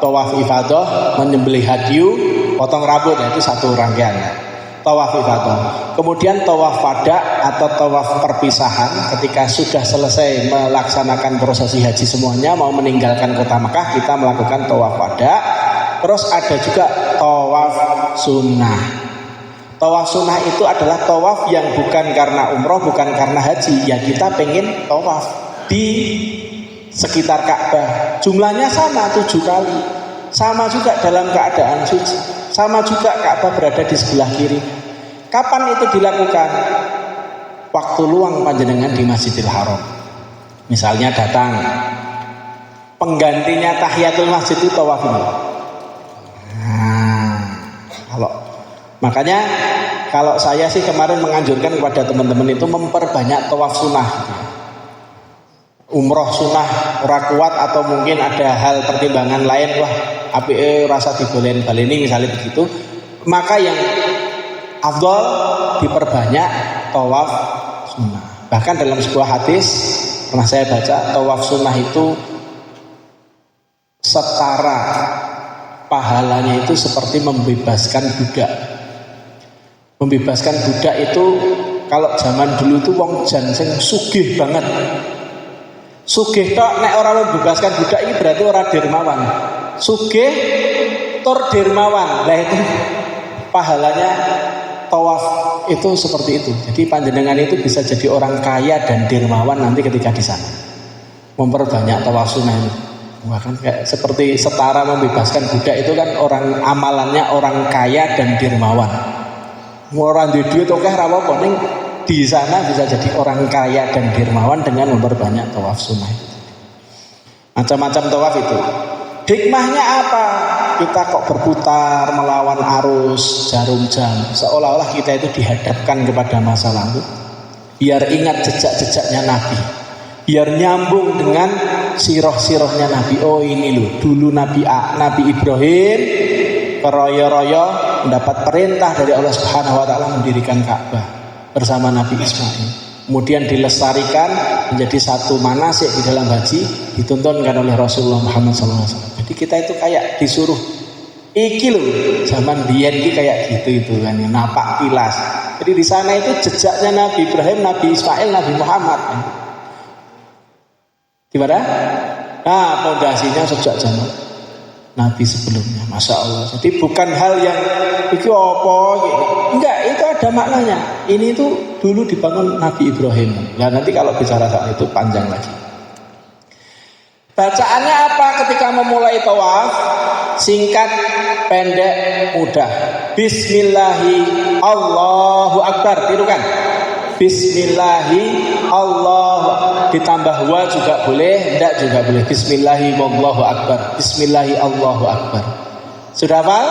[SPEAKER 1] tawaf ifadah, menyembelih hadyu, potong rambut, itu satu rangkaian ya. Tawaf ifadah. Kemudian tawaf wada atau tawaf perpisahan, ketika sudah selesai melaksanakan prosesi haji semuanya, mau meninggalkan kota Mekah, kita melakukan tawaf wada. Terus ada juga tawaf sunnah. Tawaf sunnah itu adalah tawaf yang bukan karena umroh, bukan karena haji. Ya kita pengen tawaf di sekitar Ka'bah. Jumlahnya sama 7 kali. Sama juga dalam keadaan suci. Sama juga Ka'bah berada di sebelah kiri. Kapan itu dilakukan? Waktu luang panjenengan di Masjidil Haram. Misalnya datang penggantinya tahiyatul masjid itu tawaf ini. Makanya kalau saya sih kemarin menganjurkan kepada teman-teman itu memperbanyak tawaf sunnah. Umroh sunnah ora kuat atau mungkin ada hal pertimbangan lain, wah apike rasa dibolehin baleni misalnya begitu, maka yang afdal diperbanyak tawaf sunnah. Bahkan dalam sebuah hadis pernah saya baca, tawaf sunnah itu setara pahalanya itu seperti membebaskan budak. Membebaskan budak itu kalau zaman dulu itu wong jan sing sugih banget. Sugih tok nek ora membebaskan budak ini berarti ora dermawan. Sugih tur dermawan. Lah itu pahalanya tawaf itu seperti itu. Jadi panjenengan itu bisa jadi orang kaya dan dermawan nanti ketika di sana. Memperbanyak tawaf sunnah itu. Bahkan kayak seperti setara membebaskan budak itu kan orang amalannya orang kaya dan dermawan. Orang di duit oke rawa ning di sana bisa jadi orang kaya dan dermawan dengan memperbanyak tawaf sunnah. Macam-macam tawaf itu. Hikmahnya apa? Kita kok berputar melawan arus jarum jam, seolah-olah kita itu dihadapkan kepada masa lalu. Biar ingat jejak-jejaknya Nabi. Biar nyambung dengan sirah-sirahnya Nabi. Oh ini loh, dulu Nabi Ibrahim keroyo-royo mendapat perintah dari Allah Subhanahu wa taala mendirikan Ka'bah bersama Nabi Ismail. Kemudian dilestarikan menjadi satu manasik di dalam haji, dituntunkan oleh Rasulullah Muhammad SAW. Jadi kita itu kayak disuruh iki loh, zaman biyen iki kayak gitu itu kan, napak tilas. Jadi di sana itu jejaknya Nabi Ibrahim, Nabi Ismail, Nabi Muhammad. Gimana? Nah, pondasinya sejak zaman Nabi sebelumnya, Masya Allah. Jadi bukan hal yang itu apa gitu. Enggak, itu ada maknanya. Ini tuh dulu dibangun Nabi Ibrahim. Nah nanti kalau bicara soal itu panjang lagi. Bacaannya apa ketika memulai tawaf? Singkat, pendek, mudah. Bismillahi Allahu Akbar. Tirukan. Bismillahi Allahu, ditambah wa juga boleh, enggak juga boleh. Bismillahi Allahu Akbar. Bismillahi Allahu Akbar. Sudah hafal?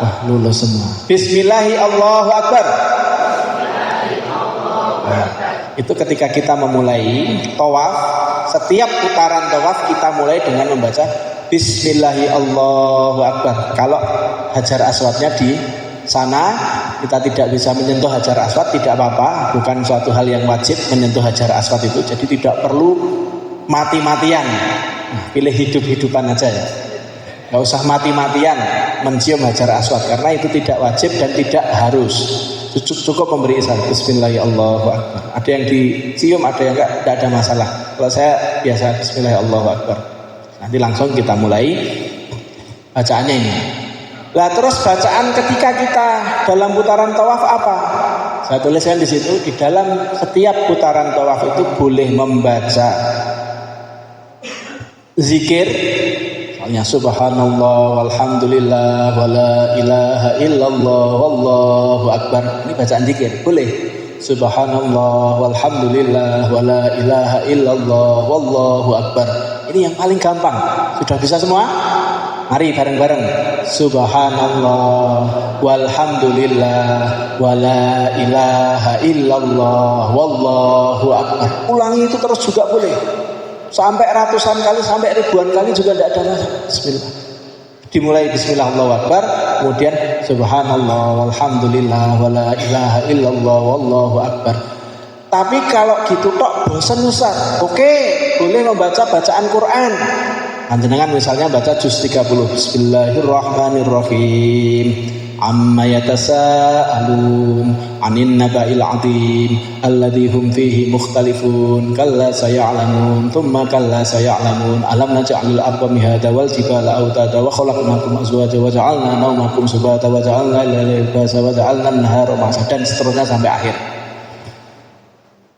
[SPEAKER 1] Wah, lulus semua. Bismillahi Allahu Akbar. Bismillahi Allahu Akbar. Itu ketika kita memulai tawaf, setiap putaran tawaf kita mulai dengan membaca Bismillahi Allahu Akbar. Kalau Hajar Aswadnya di sana, kita tidak bisa menyentuh Hajar Aswad, tidak apa-apa, bukan suatu hal yang wajib menyentuh Hajar Aswad itu, jadi tidak perlu mati-matian. Pilih hidup-hidupan aja ya, nggak usah mati-matian mencium Hajar Aswad karena itu tidak wajib dan tidak harus. Cukup memberi isyarat Bismillahirrahmanirrahim. Ada yang dicium, ada yang enggak ada masalah. Kalau saya biasa Bismillahirrahmanirrahim. Nanti langsung kita mulai bacaannya ini. Lah terus bacaan ketika kita dalam putaran tawaf apa? Saya tuliskan di situ, di dalam setiap putaran tawaf itu boleh membaca zikir. Misalnya subhanallah walhamdulillah wala ilaha illallah wallahu akbar. Ini bacaan zikir, boleh. Subhanallah walhamdulillah wala ilaha illallah wallahu akbar. Ini yang paling gampang. Sudah bisa semua? Mari bareng-bareng. Subhanallah walhamdulillah wala ilaha illallah wallahu akbar. Ulangi itu terus juga boleh. Sampai ratusan kali, sampai ribuan kali juga tidak ada masalah. Bismillah. Dimulai Bismillah Allahu Akbar, kemudian Subhanallah walhamdulillah wala ilaha illallah wallahu akbar. Tapi kalau gitu tok bosan Ustaz. Oke, boleh membaca bacaan Quran. Panjenengan misalnya baca juz 30 Bismillahirrahmanirrahim. Amma yatasaalun 'anin naba'il 'adzim alladzi hum fihi mukhtalifun kalla saya'lamun thumma kalla saya'lamun alam naj'alil arda mihada wal jibala autada wa khalaqnakum azwaja wa ja'alna naumakum subata wa ja'alna al-laila libasa wa ja'alna an-nahara ma'asha, dan seterusnya sampai akhir.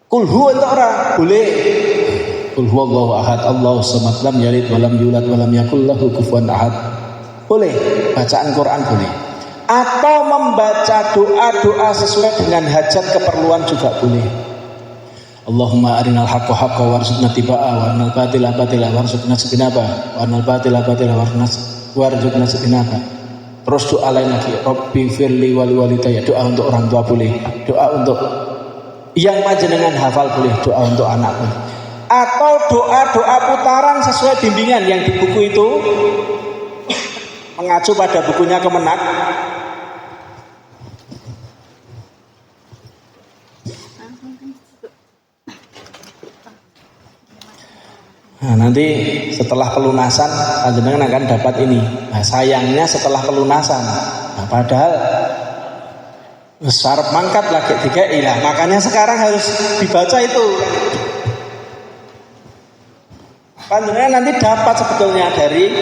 [SPEAKER 1] Qul huwa ta'ala boleh. Qul huwallahu ahad Allahus samad lam yalid wa lam yulad wa lam yakul lahu kufuwan ahad. Boleh bacaan Quran boleh. Atau membaca doa-doa sesuai dengan hajat keperluan juga boleh. Allahumma arinal haqqa haqqa warzuqna tibaa wa arinal batila batila warzuqna ijtinaba wa arinal batila batila warzuqna ijtinaba. Terus doa lain lagi, Rabbi firli wali walidayya, doa untuk orang tua boleh, doa untuk yang panjenengan hafal boleh, doa untuk anak boleh. Atau doa-doa putaran sesuai bimbingan yang di buku itu, mengacu pada bukunya Kemenak. Nah, nanti setelah pelunasan panjenengan akan dapat ini. Nah, sayangnya setelah pelunasan. Nah, padahal syarat mangkat lagi tiga ilah. Makanya sekarang harus dibaca itu. Panjenengan nanti dapat sebetulnya dari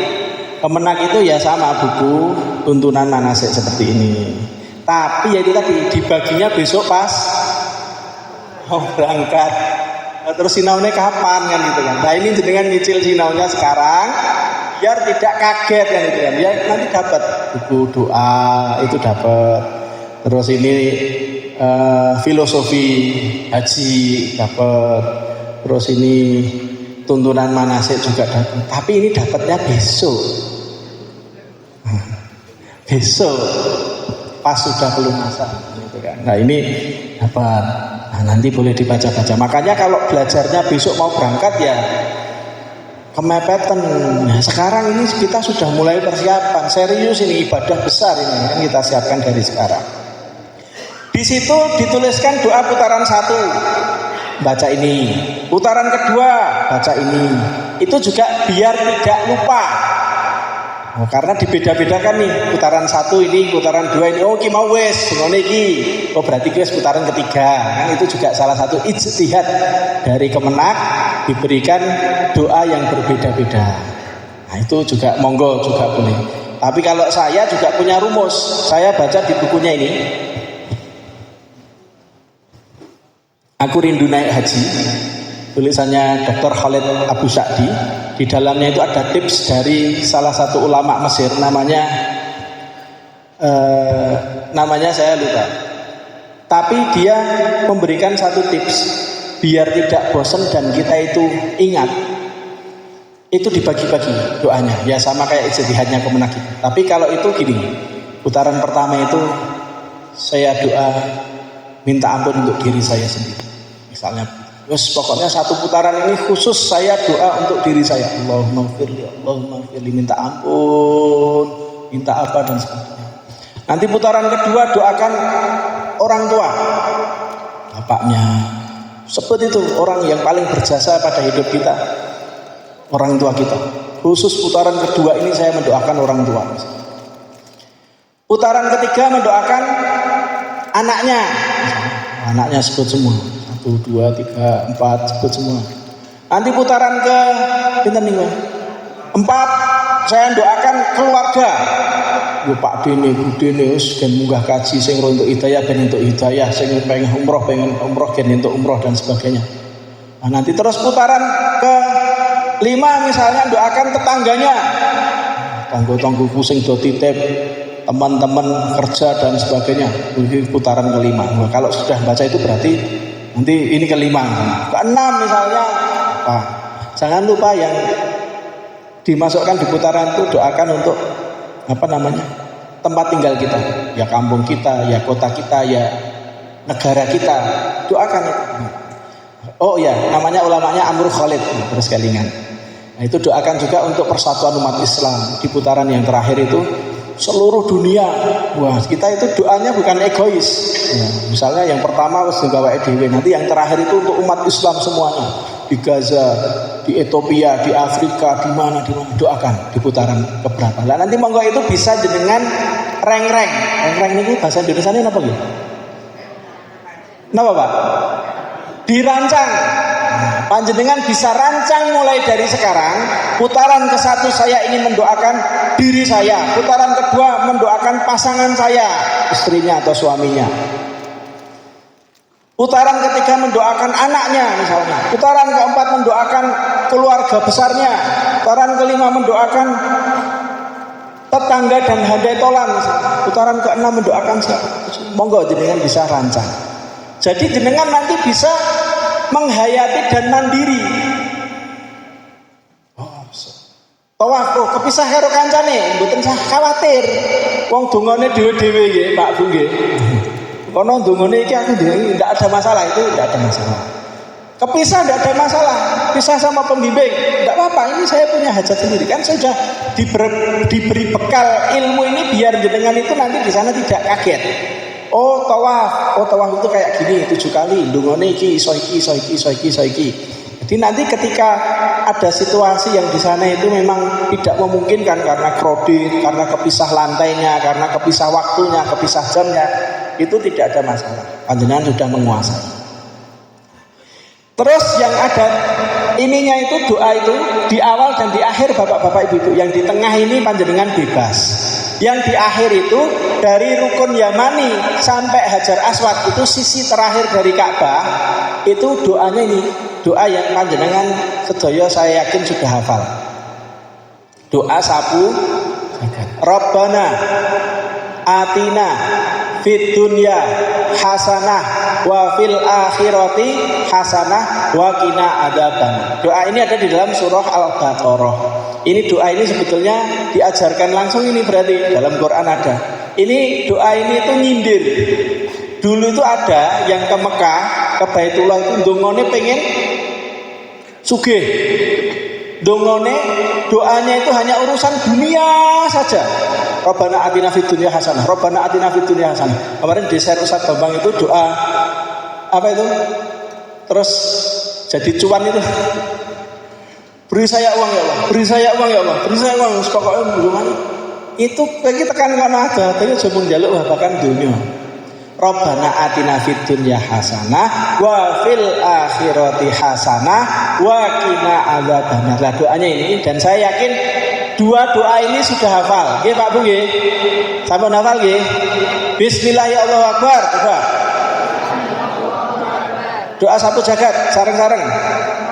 [SPEAKER 1] Kemenak itu ya sama buku tuntunan manasik seperti ini. Tapi ya itu tadi dibaginya besok pas berangkat. Terus sinaunya kapan kan gitu kan. Nah ini dengan nyicil sinaunya sekarang biar tidak kaget kan gitu kan. Ya nanti dapat buku doa itu dapat. Terus ini filosofi haji dapat. Terus ini tuntunan manasik juga dapat. Tapi ini dapatnya besok. Besok pas sudah pelunasan gitu kan. Nah ini dapat. Nah, nanti boleh dibaca-baca. Makanya kalau belajarnya besok mau berangkat ya kemepetan. Nah, sekarang ini kita sudah mulai persiapan. Serius ini ibadah besar ini yang kita siapkan dari sekarang. Di situ dituliskan doa putaran 1. Baca ini. Putaran kedua baca ini. Itu juga biar tidak lupa. Oh, karena dibeda-bedakan nih, putaran 1 ini, putaran 2 ini, oh ki mau wes, ngono iki. Oh berarti wes putaran ketiga. Kan itu juga salah satu ijtihad dari Kemenak, diberikan doa yang berbeda-beda. Nah, itu juga monggo juga boleh. Tapi kalau saya juga punya rumus. Saya baca di bukunya ini. Aku rindu naik haji. Tulisannya Dr. Khalid Abu Sa'di. Di dalamnya itu ada tips dari salah satu ulama Mesir, namanya saya lupa. Tapi dia memberikan satu tips biar tidak bosan dan kita itu ingat. Itu dibagi-bagi doanya. Ya sama kayak ijtihadnya Kemenak itu. Tapi kalau itu gini, putaran pertama itu saya doa minta ampun untuk diri saya sendiri. Misalnya, terus pokoknya satu putaran ini khusus saya doa untuk diri saya. Allahumma firli, minta ampun, minta apa dan sebagainya. Nanti putaran kedua doakan orang tua, bapaknya. Seperti itu orang yang paling berjasa pada hidup kita, orang tua kita. Khusus putaran kedua ini saya mendoakan orang tua. Putaran ketiga mendoakan anaknya. Anaknya sebut semua. 1, 2, 3, 4 sebut semua. Nanti putaran ke 4 saya doakan keluarga. Yo Pak Dene, Bu Dene wis gen munggah kaji sing untuk hidayah ben untuk hidayah, sing pengen umroh gen untuk umroh dan sebagainya. Nah, nanti terus putaran ke 5 misalnya doakan tetangganya. Tanggo-tanggoku sing do titip, teman-teman kerja dan sebagainya. Ini putaran ke-5. Nah, kalau sudah baca itu berarti nanti ini ke-5. Ke-6 misalnya apa? Jangan lupa yang dimasukkan di putaran itu doakan untuk tempat tinggal kita, ya kampung kita, ya kota kita, ya negara kita, doakan itu. Oh ya, namanya ulamanya Amr Khalid, terus kelingan. Nah, itu doakan juga untuk persatuan umat Islam. Di putaran yang terakhir itu seluruh dunia. Wah, kita itu doanya bukan egois. Ya, misalnya yang pertama harus digawa EDW, nanti yang terakhir itu untuk umat Islam semuanya. Di Gaza, di Ethiopia, di Afrika, di mana doakan di putaran keberapa. Nah, nanti monggo itu bisa dengan reng-reng. Reng-reng ini bahasa Indonesia ini apa gitu? Kenapa Pak? Dirancang. Panjenengan bisa rancang mulai dari sekarang. Putaran ke-1 saya ingin mendoakan diri saya. Putaran kedua mendoakan pasangan saya, istrinya atau suaminya. Putaran ketiga mendoakan anaknya misalnya. Putaran keempat mendoakan keluarga besarnya. Putaran kelima mendoakan tetangga dan handai tolan misalnya. Putaran keenam mendoakan siapa. Monggo jenengan bisa rancang. Jadi jenengan nanti bisa menghayati dan mandiri. Tawaf kepisah karo kancane, mboten usah khawatir. Wong dongane dhewe-dhewe nggih, Pak Bu nggih. Kono dongane iki aku ndak ada masalah, itu ndak ada masalah. Kepisah ndak ada masalah, pisah sama pembimbing ndak apa-apa. Ini saya punya hajat sendiri, kan sudah diberi bekal ilmu ini biar jenengan itu nanti di sana tidak kaget. Oh tawaf itu kayak gini 7 kali, dongane iki iso iki. Jadi nanti ketika ada situasi yang di sana itu memang tidak memungkinkan karena kredit, karena kepisah lantainya, karena kepisah waktunya, kepisah jamnya, itu tidak ada masalah. Panjenengan sudah menguasai. Terus yang ada ininya itu doa itu di awal dan di akhir bapak-bapak ibu-ibu. Yang di tengah ini panjenengan bebas. Yang di akhir itu dari rukun Yamani sampai Hajar Aswad itu sisi terakhir dari Ka'bah itu doanya ini doa yang panjenengan sedaya saya yakin sudah hafal. Doa sapu Rabbana atina fid dunya hasanah wa fil akhirati hasanah wa qina adzaban. Doa ini ada di dalam surah Al-Baqarah. Ini doa ini sebetulnya diajarkan langsung ini berarti dalam Quran ada. Ini doa ini itu nyindir. Dulu itu ada yang ke Mekah, ke Baitullah itu dongone pengen sugih. Dongone doanya itu hanya urusan dunia saja. Rabbana atina fid dunya hasanah. Rabbana atina fid dunya hasanah. Kemarin di share Ustaz Bambang itu doa apa itu? Terus jadi cuan itu. Beri saya uang ya Allah, beri saya uang ya Allah, beri saya uang. Pokoknya gimana? Itu bagi tekan kana ada, tapi coba njaluk babakan dunia. Rabbana atina fid dunya hasanah wa fil akhirati hasanah wa qina adzabannar. Lah doanya ini dan saya yakin dua doa ini sudah hafal. Nggih Pak Bu nggih. Sampun hafal nggih? Bismillah ya Allahu akbar. Coba. Doa satu jagat sareng-sareng.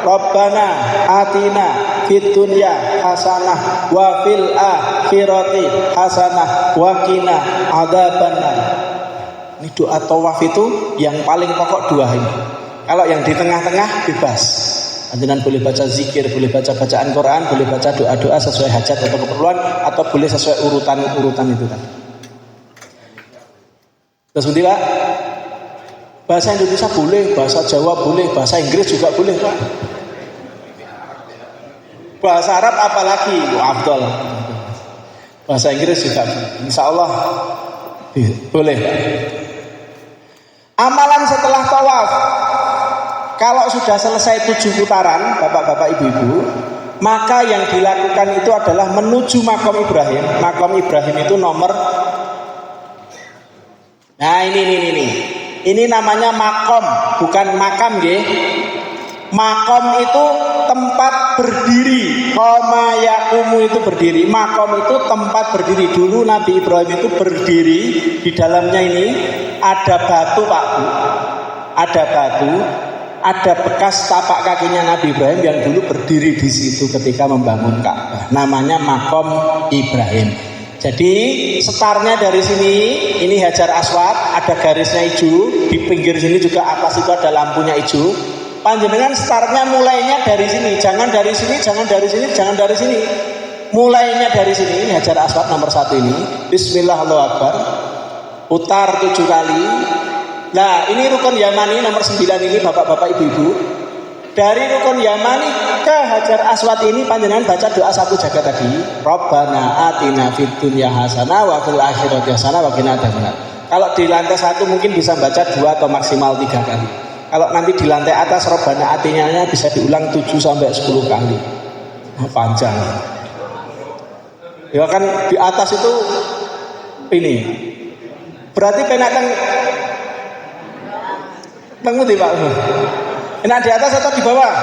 [SPEAKER 1] Rabbana atina fid dunya hasanah wa fil akhirati hasanah wa qina adzabannar. Ini doa tawaf itu yang paling pokok dua ini. Kalau yang di tengah-tengah bebas. Panjenengan boleh baca zikir, boleh baca bacaan Quran, boleh baca doa-doa sesuai hajat atau keperluan, atau boleh sesuai urutan-urutan itu kan. Terus nanti Pak, Bahasa Indonesia boleh, bahasa Jawa boleh, bahasa Inggris juga boleh, Pak. Bahasa Arab apalagi, afdal. Bahasa Inggris juga boleh. Insya Allah boleh. Amalan setelah tawaf, kalau sudah selesai 7 putaran, bapak-bapak, ibu-ibu, maka yang dilakukan itu adalah menuju makom Ibrahim. Makom Ibrahim itu nomor. Nah ini namanya makom, bukan makam, nggih. Makom itu tempat berdiri. Koma yakumu itu berdiri. Makom itu tempat berdiri. Dulu Nabi Ibrahim itu berdiri. Di dalamnya ini ada batu, Pak Bu. Ada batu. Ada bekas tapak kakinya Nabi Ibrahim yang dulu berdiri di situ ketika membangun Ka'bah. Namanya makom Ibrahim. Jadi setarnya dari sini, ini Hajar Aswad, ada garisnya hijau. Di pinggir sini juga atas itu ada lampunya hijau. Panjenengan startnya mulainya dari sini, jangan dari sini, jangan dari sini, jangan dari sini. Mulainya dari sini, ini Hajar Aswad nomor 1 ini. Bismillah, Allahu Akbar. Putar 7 kali. Nah, ini rukun Yamani nomor 9 ini, bapak-bapak, ibu-ibu. Dari rukun Yamani ke Hajar Aswad ini panjenengan baca doa 1 jaga tadi. Rabbana atina fid dunya hasanah wa fil akhirati hasanah wa qina adzabannar. Kalau di lantai 1 mungkin bisa baca 2 atau maksimal 3 kali. Kalau nanti di lantai atas Rabbana atinya bisa diulang 7 sampai 10 kali. Panjang. Ya kan di atas itu ini. Berarti penak ngerti Pak? Enak di atas atau di bawah?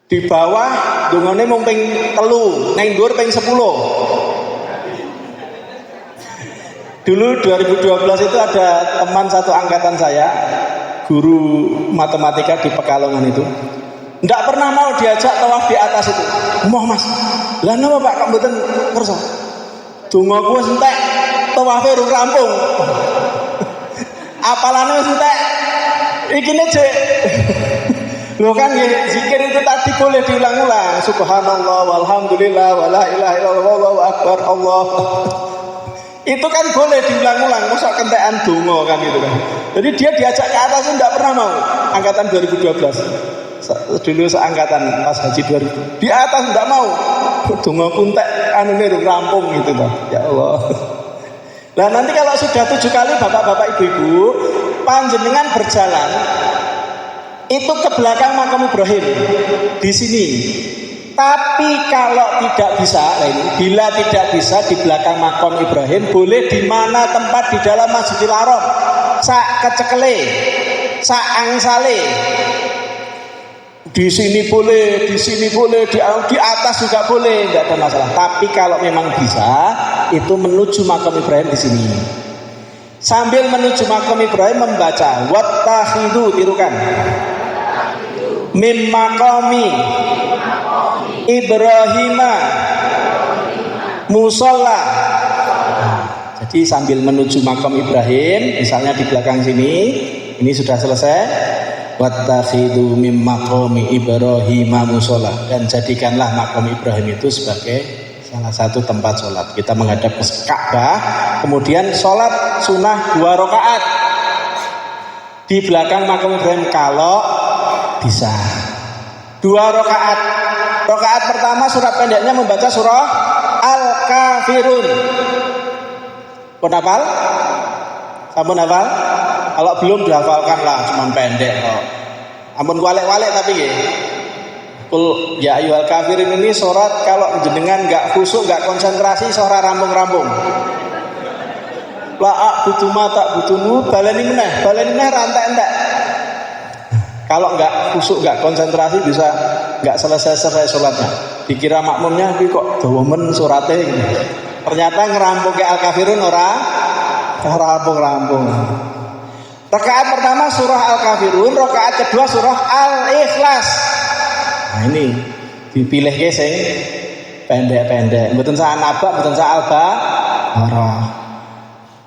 [SPEAKER 1] Di bawah dungane mung ping 3, nang dhuwur ping 10. Dulu 2012 itu ada teman satu angkatan saya, guru matematika di Pekalongan itu. Nggak pernah mau diajak tawaf di atas itu. Moh Mas, lah napa Pak kok mboten kersa? Dongaku wis entek, tawafe urung rampung. Apalane wis entek. Iki cek. Loh kan zikir itu tadi boleh diulang-ulang. Subhanallah walhamdulillah wala ilaha illallah wallahu akbar Allah. Itu kan boleh diulang-ulang, masa kentekan donga kan gitu kan. Jadi dia diajak ke atas itu enggak pernah mau. Angkatan 2012. Dulu seangkatan pas haji 2000. Di atas enggak mau. Donga kuntek anune rampung gitu toh. Ya Allah. Nah nanti kalau sudah 7 kali bapak-bapak ibu-ibu panjenengan berjalan itu ke belakang makam Ibrahim di sini. Tapi kalau tidak bisa, bila tidak bisa di belakang makam Ibrahim, boleh di mana tempat di dalam Masjidil Haram, sak kecekele, sak angsale. Di sini boleh, di sini boleh, di atas juga boleh, tidak ada masalah. Tapi kalau memang bisa, itu menuju makam Ibrahim di sini. Sambil menuju makam Ibrahim membaca wattakhidhu, tirukan. Mim maqami Ibrahima musola. Jadi sambil menuju makam Ibrahim, misalnya di belakang sini, ini sudah selesai. Wattakhidhu mim maqami Ibrahima musola, dan jadikanlah makam Ibrahim itu sebagai salah satu tempat sholat. Kita menghadap ke Ka'bah, kemudian sholat sunnah 2 rakaat di belakang makam Ibrahim kalau bisa. 2 rakaat. Rakaat pertama surat pendeknya membaca surah Al-Kafirun. Pun hafal? Sampun hafal? Kalau belum dihafalkanlah, cuman pendek kok. Ampun walek-walek tapi ya. Kul ya ayyuhal kafirun ini surat kalau jenengan enggak khusyuk, enggak konsentrasi, suara rampung-rampung. La butuh mata butuh baleni meneh rantai entek. Kalau enggak khusyuk, enggak konsentrasi bisa enggak selesai sholatnya. Dikira makmumnya tapi kok dawa men surate gitu. Ternyata ngerampung ke Al-Kafirun ora rampung-rampung. Rakaat pertama surah Al-Kafirun, rakaat kedua surah Al-Ikhlas. Nah ini dipilih ke sing pendek-pendek. Mboten sak nabak, mboten sak alba.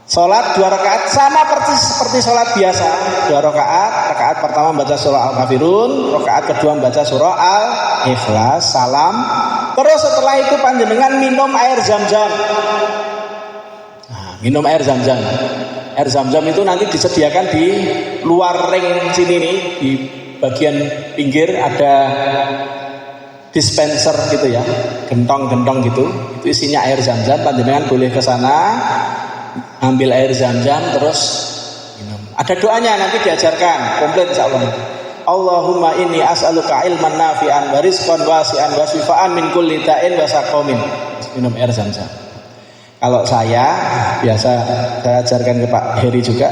[SPEAKER 1] Salat 2 rakaat sama persis seperti salat biasa. 2 rakaat, rakaat pertama membaca surah Al-Kafirun, rakaat kedua membaca surah Al-Ikhlas, salam. Terus setelah itu panjenengan minum air Zam-Zam. Nah, minum air Zam-Zam. Air Zam-Zam itu nanti disediakan di luar ring sini nih, di bagian pinggir ada dispenser gitu ya, gentong-gentong gitu. Itu isinya air Zam-Zam. Panjenengan boleh ke sana ambil air Zam-Zam terus minum. Ada doanya nanti diajarkan komplit insyaallah. Allahumma inni as'aluka ilman nafi'an wa rizqan wasi'an wa shifaan min kulli da'in wa saqamin. Minum air Zam-Zam. Kalau saya biasa saya ajarkan ke Pak Heri juga,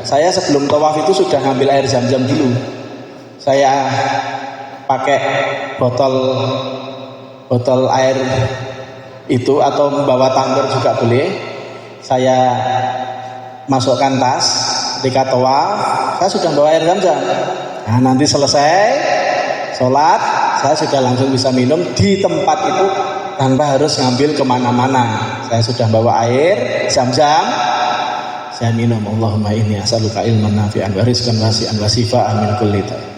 [SPEAKER 1] saya sebelum tawaf itu sudah ngambil air Zam-Zam dulu. Saya pakai botol air itu atau membawa tumbler juga boleh. Saya masukkan tas ketika tawaf, saya sudah bawa air Zam-Zam. Nah, nanti selesai sholat, saya sudah langsung bisa minum di tempat itu tanpa harus ngambil kemana-mana. Saya sudah bawa air Zam-Zam, saya minum. Allahumma inni as'aluka ilman nafi'an wa rizqan wasi'an wa shifaan min kulli da'in.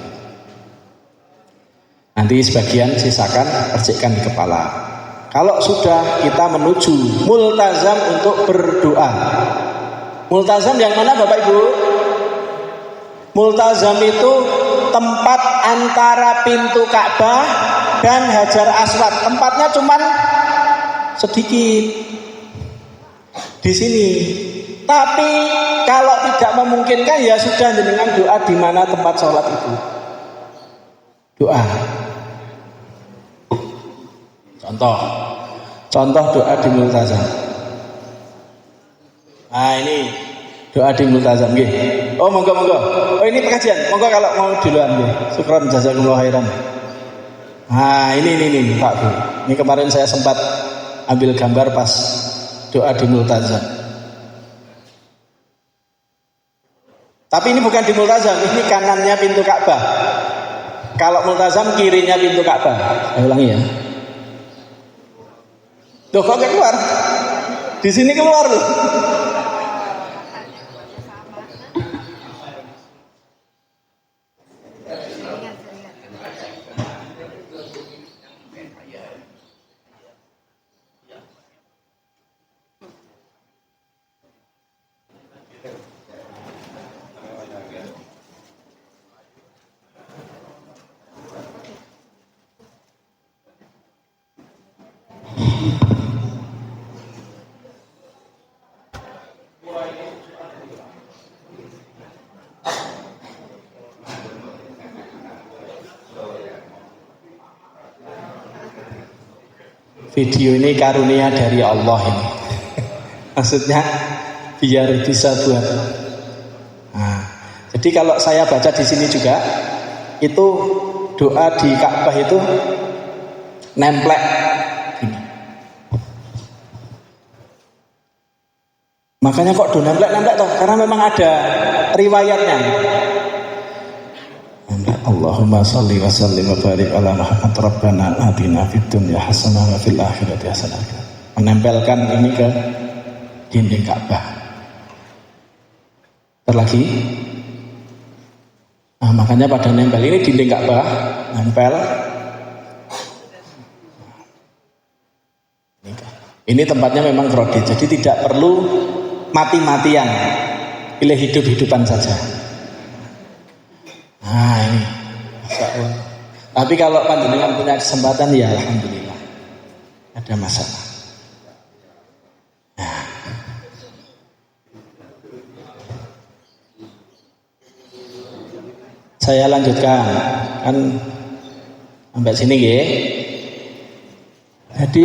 [SPEAKER 1] Nanti sebagian sisakan, percikkan di kepala. Kalau sudah kita menuju multazam untuk berdoa. Multazam yang mana Bapak Ibu? Multazam itu tempat antara pintu Ka'bah dan Hajar Aswad. Tempatnya cuman sedikit di sini. Tapi kalau tidak memungkinkan ya sudah dengan doa di mana tempat sholat itu. Doa. Contoh doa di multazam. Nah ini doa di multazam nggih. Oh monggo. Oh ini pengajian. Monggo kalau mau duluan nggih. Syukran jazakumullah khairan. Nah ini Pak Bu. Ini kemarin saya sempat ambil gambar pas doa di multazam. Tapi ini bukan di multazam, ini kanannya pintu Ka'bah. Kalau multazam kirinya pintu Ka'bah. Saya ulangi ya. Loh kok gak keluar? Di sini keluar loh. Video ini karunia dari Allah ini. Maksudnya biar bisa buat. Nah, jadi kalau saya baca di sini juga itu doa di Ka'bah itu nemplek gini. Makanya kok do nemplek toh? Karena memang ada riwayatnya. Allahumma sholli wa sallim wa barik ala Muhammad rabbana atina fid dunya hasanah wa fil akhirati hasanah. Menempelkan ini ke dinding Ka'bah. Terlagi. Nah, makanya pada nempel ini dinding Ka'bah, nempel. Ini tempatnya memang kredit, jadi tidak perlu mati-matian. Pilih hidup-hidupan saja. Nah, ini. Tapi kalau panjenengan punya kesempatan ya alhamdulillah. Ada masalah. Nah. Saya lanjutkan kan sampai sini ya. Jadi